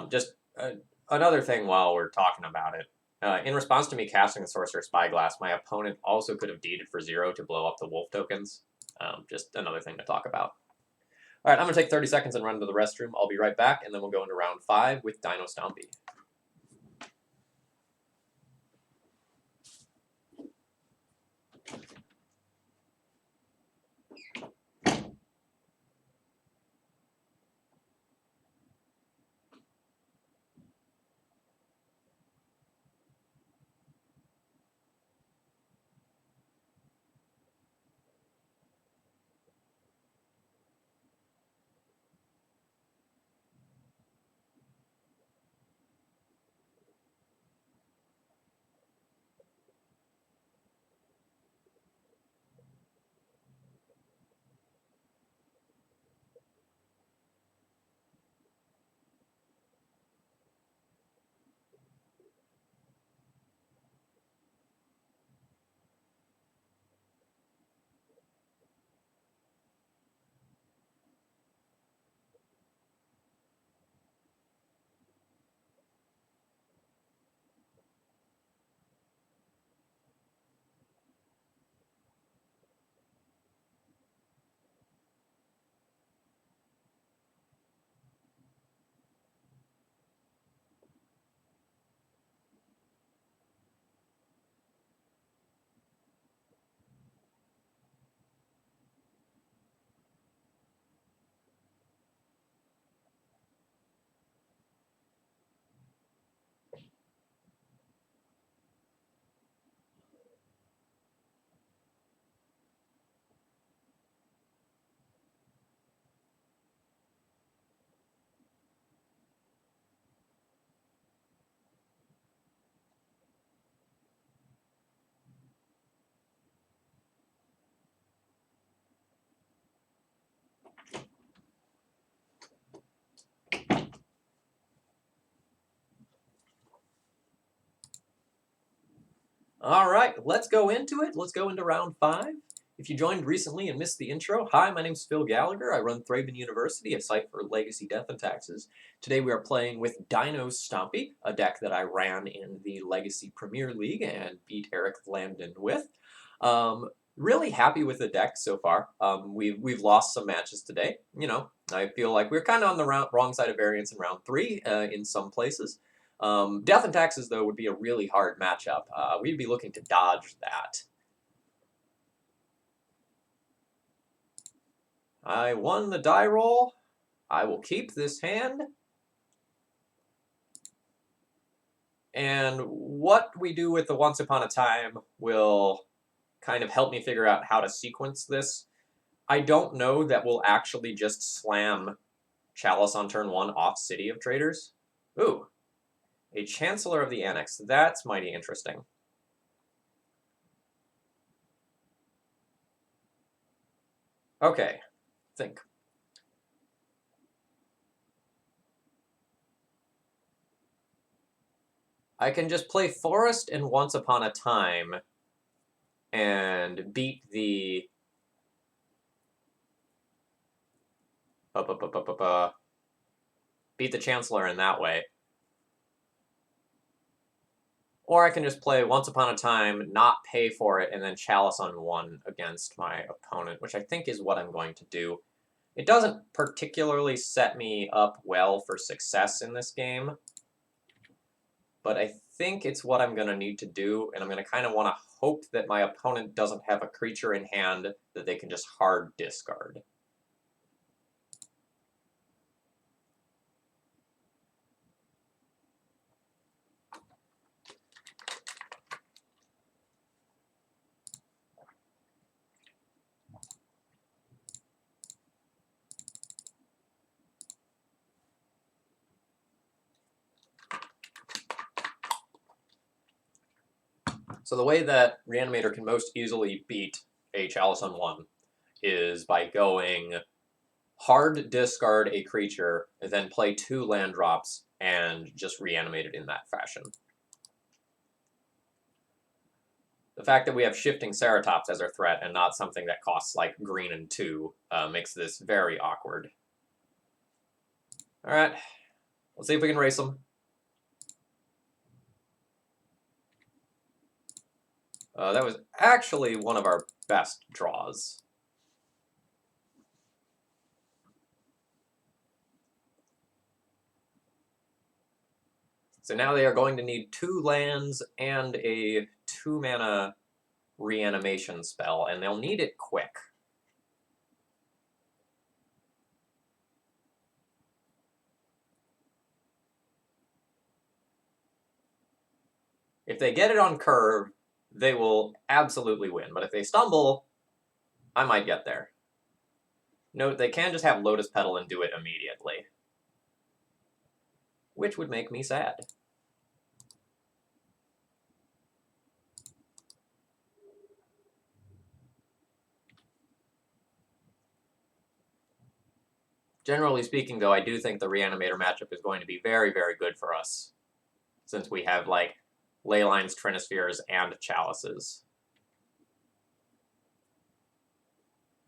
Just another thing while we're talking about it. In response to me casting the Sorcerer Spyglass, my opponent also could have deeded for 0 to blow up the wolf tokens. Just another thing to talk about. All right, I'm going to take 30 seconds and run to the restroom. I'll be right back, and then we'll go into round 5 with Dino Stompy. Alright, let's go into it. Let's go into round 5. If you joined recently and missed the intro, hi, my name's Phil Gallagher. I run Thraben University, a site for legacy death and taxes. Today we are playing with Dino's Stompy, a deck that I ran in the Legacy Premier League and beat Eric Landon with. Really happy with the deck so far. We've lost some matches today. You know, I feel like we're kind of on the wrong side of variance in round 3 in some places. Death and Taxes, though, would be a really hard matchup. We'd be looking to dodge that. I won the die roll. I will keep this hand. And what we do with the Once Upon a Time will kind of help me figure out how to sequence this. I don't know that we'll actually just slam Chalice on turn 1 off City of Traders. Ooh, a Chancellor of the Annex. That's mighty interesting. Okay, think. I can just play Forest and Once Upon a Time and beat the beat the Chancellor in that way. Or I can just play Once Upon a Time, not pay for it, and then Chalice on 1 against my opponent, which I think is what I'm going to do. It doesn't particularly set me up well for success in this game, but I think it's what I'm going to need to do, and I'm going to kind of want to hope that my opponent doesn't have a creature in hand that they can just hard discard. So the way that Reanimator can most easily beat a Chalice on 1 is by going hard discard a creature, then play 2 land drops, and just reanimate it in that fashion. The fact that we have Shifting Ceratops as our threat and not something that costs like green and 2 makes this very awkward. Alright, let's see if we can race them. That was actually one of our best draws. So now they are going to need 2 lands and a 2-mana reanimation spell, and they'll need it quick. If they get it on curve, they will absolutely win. But if they stumble, I might get there. Note, they can just have Lotus Petal and do it immediately, which would make me sad. Generally speaking, though, I do think the Reanimator matchup is going to be very, very good for us, since we have, like, Leylines, Trinispheres, and Chalices.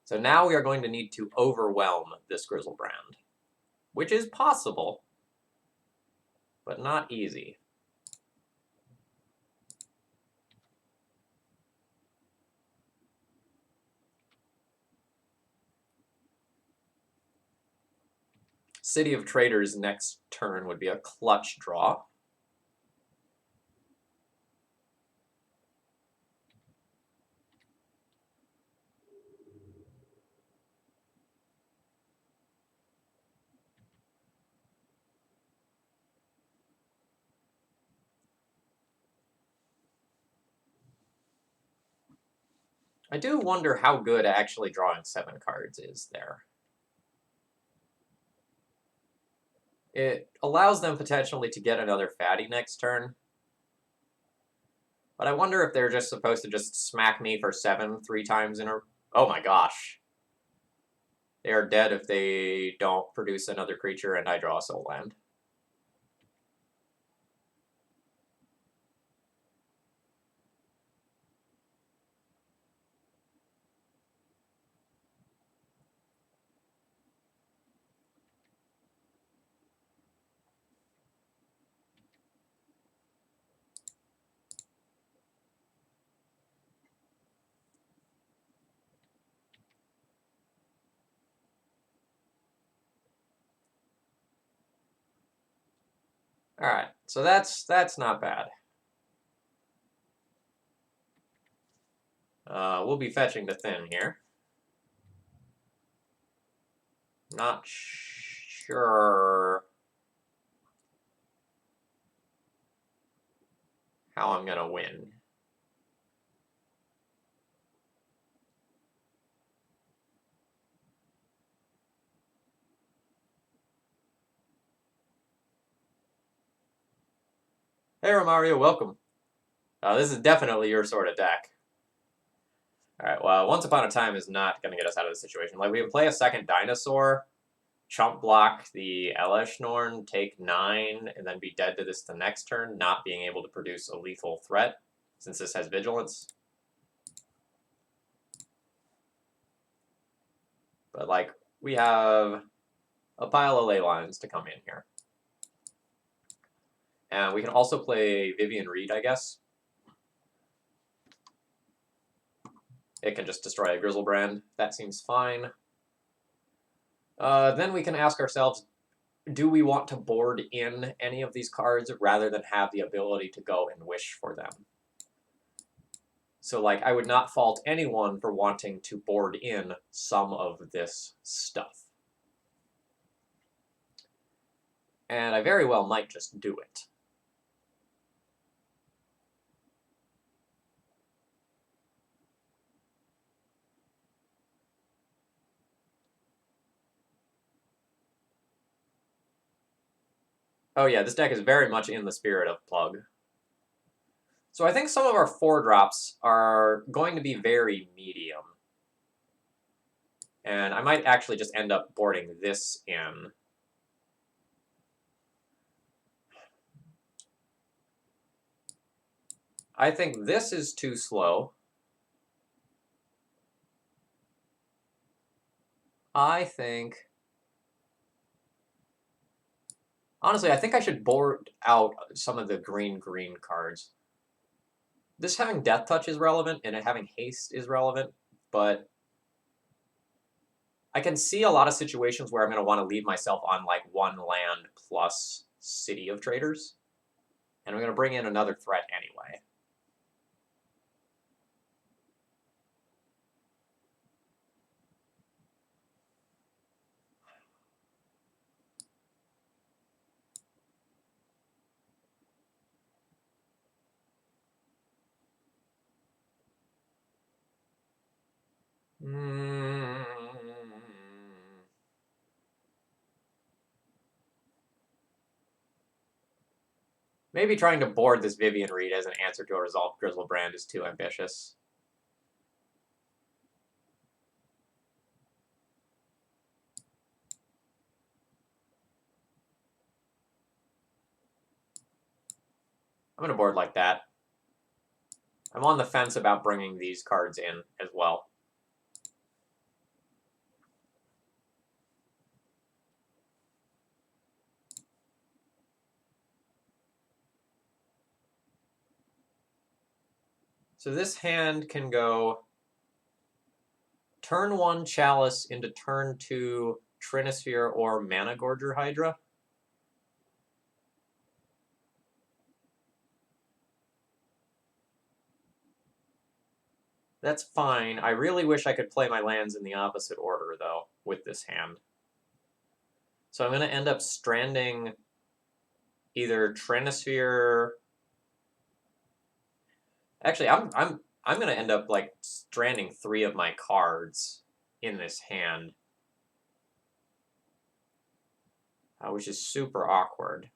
So now we are going to need to overwhelm this Grizzlebrand, which is possible, but not easy. City of Traders next turn would be a clutch draw. I do wonder how good actually drawing 7 cards is there. It allows them potentially to get another fatty next turn. But I wonder if they're just supposed to just smack me for 7 3 times in a... Oh my gosh. They are dead if they don't produce another creature and I draw a soul land. Alright, so that's not bad. We'll be fetching the Thin here. Not sure how I'm gonna win. Hey Romario, welcome. This is definitely your sort of deck. Alright, well, Once Upon a Time is not going to get us out of this situation. Like, we can play a second Dinosaur, chump block the Eleshnorn, take 9, and then be dead to this the next turn, not being able to produce a lethal threat, since this has Vigilance. But, like, we have a pile of ley lines to come in here. And we can also play Vivian Reed, I guess. It can just destroy a Grizzlebrand. That seems fine. Then we can ask ourselves, do we want to board in any of these cards rather than have the ability to go and wish for them? So, like, I would not fault anyone for wanting to board in some of this stuff. And I very well might just do it. Oh yeah, this deck is very much in the spirit of Plug. So I think some of our 4-drops are going to be very medium. And I might actually just end up boarding this in. I think this is too slow. I think... Honestly, I think I should board out some of the green-green cards. This having Death Touch is relevant, and it having Haste is relevant, but I can see a lot of situations where I'm going to want to leave myself on, like, 1 land plus City of Traders. And I'm going to bring in another threat anyway. Maybe trying to board this Vivian Reed as an answer to a Resolved Grizzlebrand is too ambitious. I'm going to board like that. I'm on the fence about bringing these cards in as well. So this hand can go turn 1 Chalice into turn 2 Trinisphere or Mana Gorger Hydra. That's fine. I really wish I could play my lands in the opposite order, though, with this hand. So I'm going to end up stranding either Trinisphere... Actually, I'm going to end up, like, stranding 3 of my cards in this hand. Which is super awkward.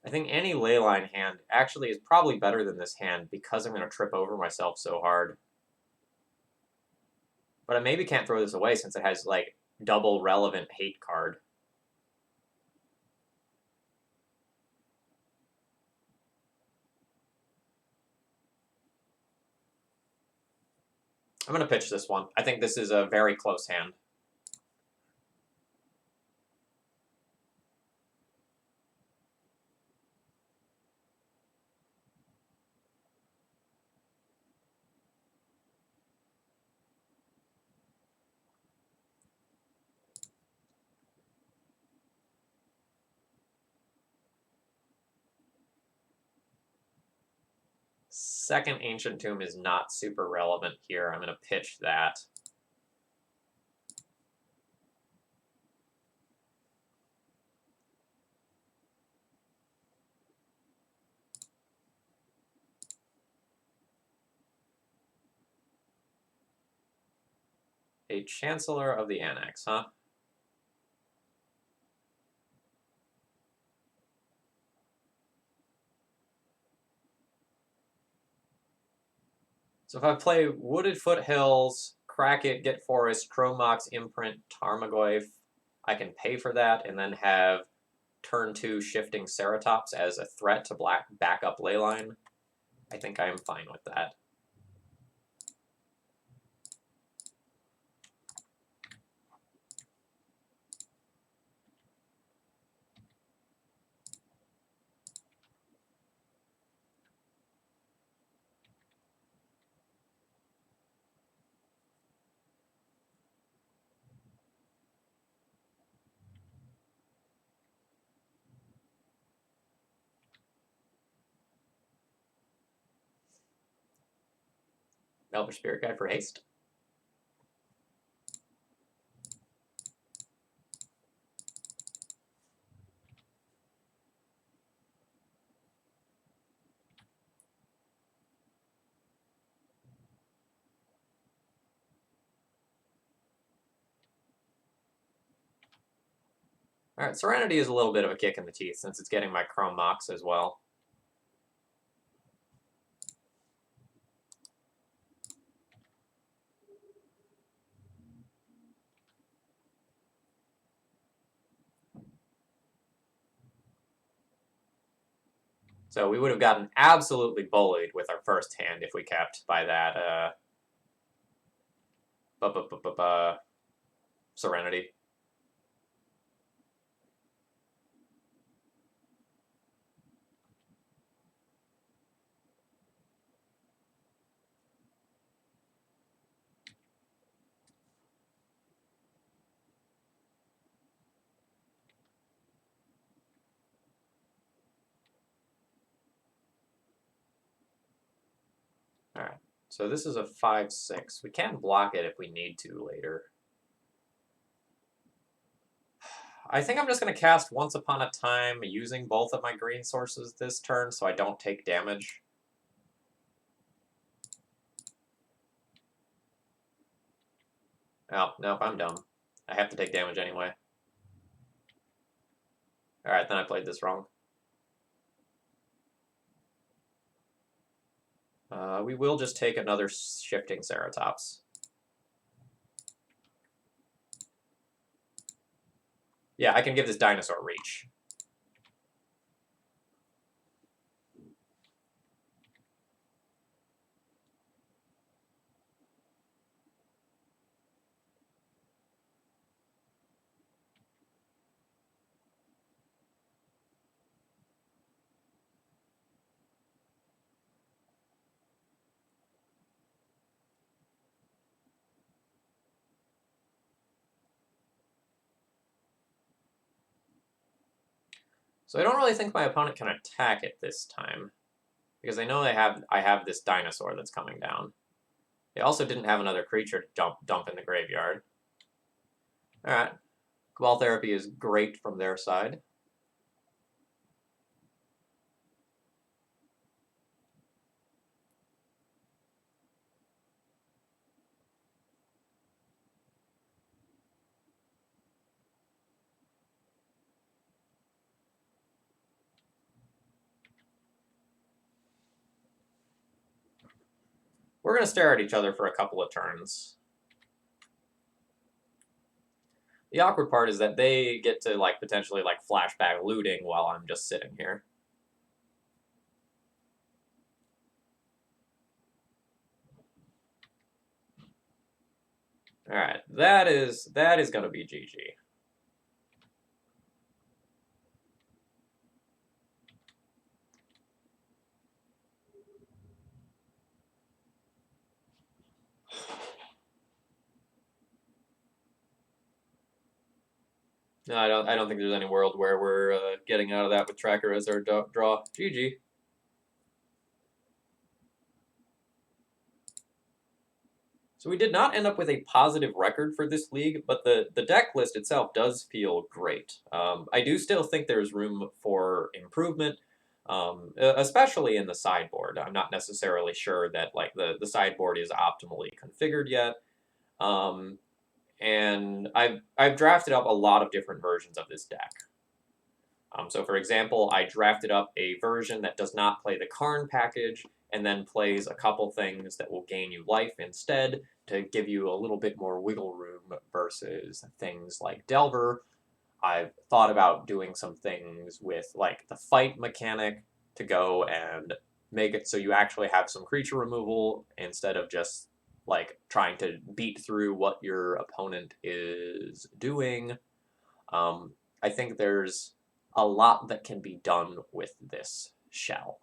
I think any Leyline hand actually is probably better than this hand because I'm going to trip over myself so hard. But I maybe can't throw this away since it has, like, double relevant hate card. I'm going to pitch this one. I think this is a very close hand. second Ancient Tomb is not super relevant here. I'm going to pitch that. A Chancellor of the Annex, huh? So if I play Wooded Foothills, Crack It, Get Forest, Chrome Mox, Imprint, Tarmogoyf, I can pay for that and then have turn 2 Shifting Ceratops as a threat to black backup Leyline. I think I am fine with that. Elvish Spirit Guide for haste. Alright, Serenity is a little bit of a kick in the teeth since it's getting my Chrome Mox as well. So we would have gotten absolutely bullied with our first hand if we kept by that Serenity. Alright, so this is a 5/6. We can block it if we need to later. I think I'm just going to cast Once Upon a Time using both of my green sources this turn so I don't take damage. Oh, nope, I'm dumb. I have to take damage anyway. Alright, then I played this wrong. We will just take another Shifting Ceratops. Yeah, I can give this dinosaur reach. So I don't really think my opponent can attack it this time, because I know I have this dinosaur that's coming down. They also didn't have another creature to dump in the graveyard. Alright. Cabal Therapy is great from their side. We're going to stare at each other for a couple of turns. The awkward part is that they get to potentially flashback looting while I'm just sitting here. Alright, that is going to be GG. No, I don't think there's any world where we're getting out of that with Tracker as our draw. GG. So we did not end up with a positive record for this league, but the deck list itself does feel great. I do still think there's room for improvement, especially in the sideboard. I'm not necessarily sure that like the sideboard is optimally configured yet. Um, and I've drafted up a lot of different versions of this deck. So for example, I drafted up a version that does not play the Karn package and then plays a couple things that will gain you life instead to give you a little bit more wiggle room versus things like Delver. I've thought about doing some things with like the fight mechanic to go and make it so you actually have some creature removal instead of just like trying to beat through what your opponent is doing. I think there's a lot that can be done with this shell.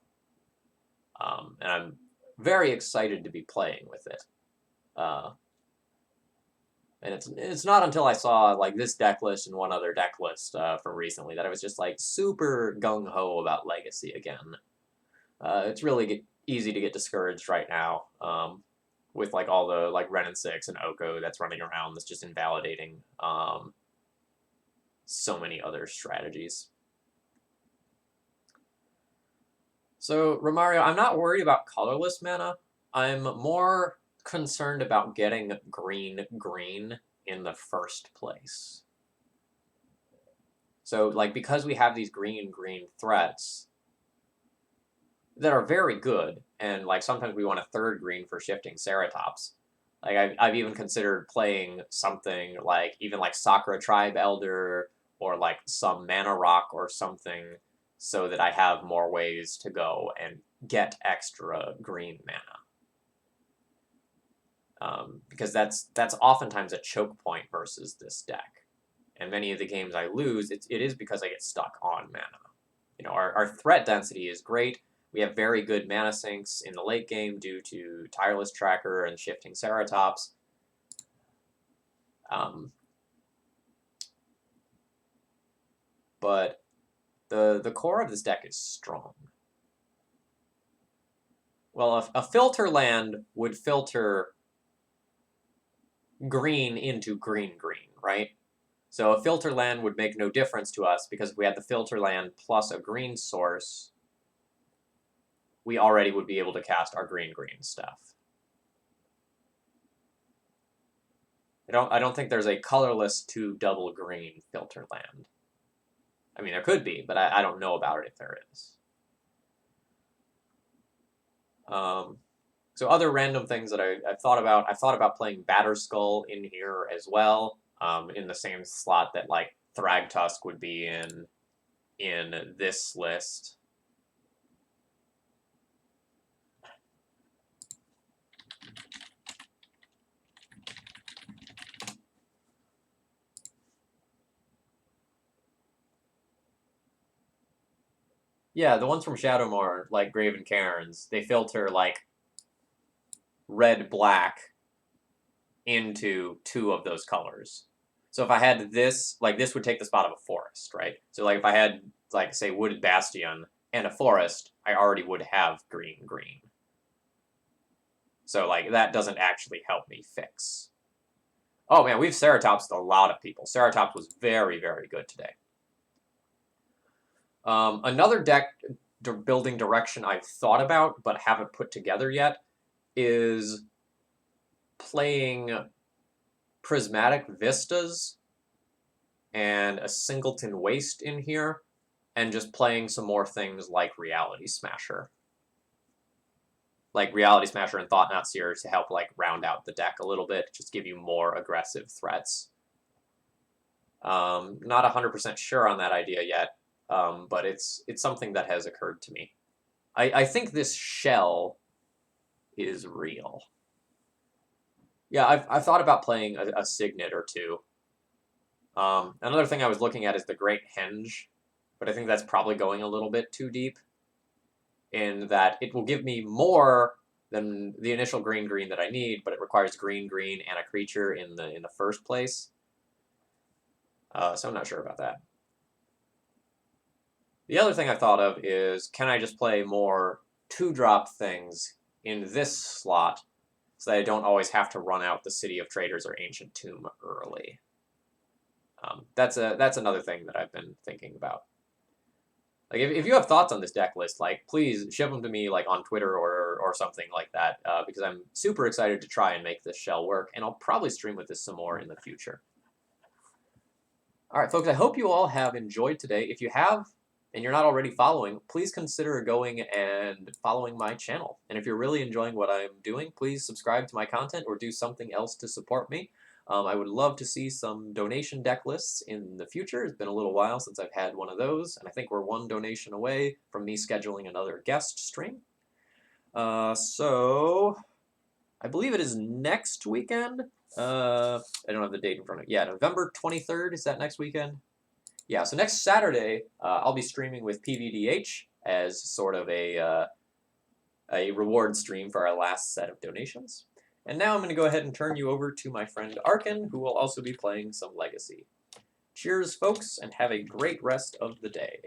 And I'm very excited to be playing with it. And it's not until I saw like this deck list and one other deck list from recently that I was just like super gung-ho about Legacy again. It's really easy to get discouraged right now with like all the like Ren and 6 and Oko that's running around that's just invalidating so many other strategies. So, Romario, I'm not worried about colorless mana. I'm more concerned about getting green in the first place. So, like, because we have these green threats that are very good, and like sometimes we want a third green for shifting Ceratops. Like I've even considered playing something like even like Sakura Tribe Elder or like some Mana Rock or something so that I have more ways to go and get extra green mana. Because that's oftentimes a choke point versus this deck. And many of the games I lose, it is because I get stuck on mana. You know, our threat density is great. We have very good mana sinks in the late game due to Tireless Tracker and shifting Ceratops. But the core of this deck is strong. Well, a filter land would filter green into green, right? So a filter land would make no difference to us because if we had the filter land plus a green source, we already would be able to cast our green stuff. I don't think there's a colorless 2 double green filter land. I mean, there could be, but I don't know about it if there is. So other random things that I've thought about playing Batterskull in here as well, in the same slot that like Thragtusk would be in this list. Yeah, the ones from Shadowmoor, like Graven Cairns, they filter like red-black into 2 of those colors. So if I had this, like this would take the spot of a forest, right? So like if I had, like, say, Wooded Bastion and a forest, I already would have green. So like that doesn't actually help me fix. Oh man, we've Ceratopsed a lot of people. Ceratops was very, very good today. Another deck building direction I've thought about but haven't put together yet is playing Prismatic Vistas and a Singleton Waste in here, and just playing some more things like Reality Smasher. Like Reality Smasher and Thought-Knot Seer to help like round out the deck a little bit, just give you more aggressive threats. Not 100% sure on that idea yet, but it's something that has occurred to me. I think this shell is real. Yeah, I've thought about playing a Signet or 2. Another thing I was looking at is the Great Henge, but I think that's probably going a little bit too deep in that it will give me more than the initial green that I need, but it requires green and a creature in the first place. So I'm not sure about that. The other thing I thought of is, can I just play more 2-drop things in this slot so that I don't always have to run out the City of Traders or Ancient Tomb early. That's another thing that I've been thinking about. Like, if you have thoughts on this deck list, like, please ship them to me, like, on Twitter or something like that, because I'm super excited to try and make this shell work, and I'll probably stream with this some more in the future. All right, folks, I hope you all have enjoyed today. If you have, and you're not already following, please consider going and following my channel. And if you're really enjoying what I'm doing, please subscribe to my content or do something else to support me. I would love to see some donation deck lists in the future. It's been a little while since I've had one of those, and I think we're one donation away from me scheduling another guest stream. So I believe it is next weekend. I don't have the date in front of me. Yeah, November 23rd. Is that next weekend? Yeah, so next Saturday, I'll be streaming with PVDH as sort of a reward stream for our last set of donations. And now I'm going to go ahead and turn you over to my friend Arkin, who will also be playing some Legacy. Cheers, folks, and have a great rest of the day.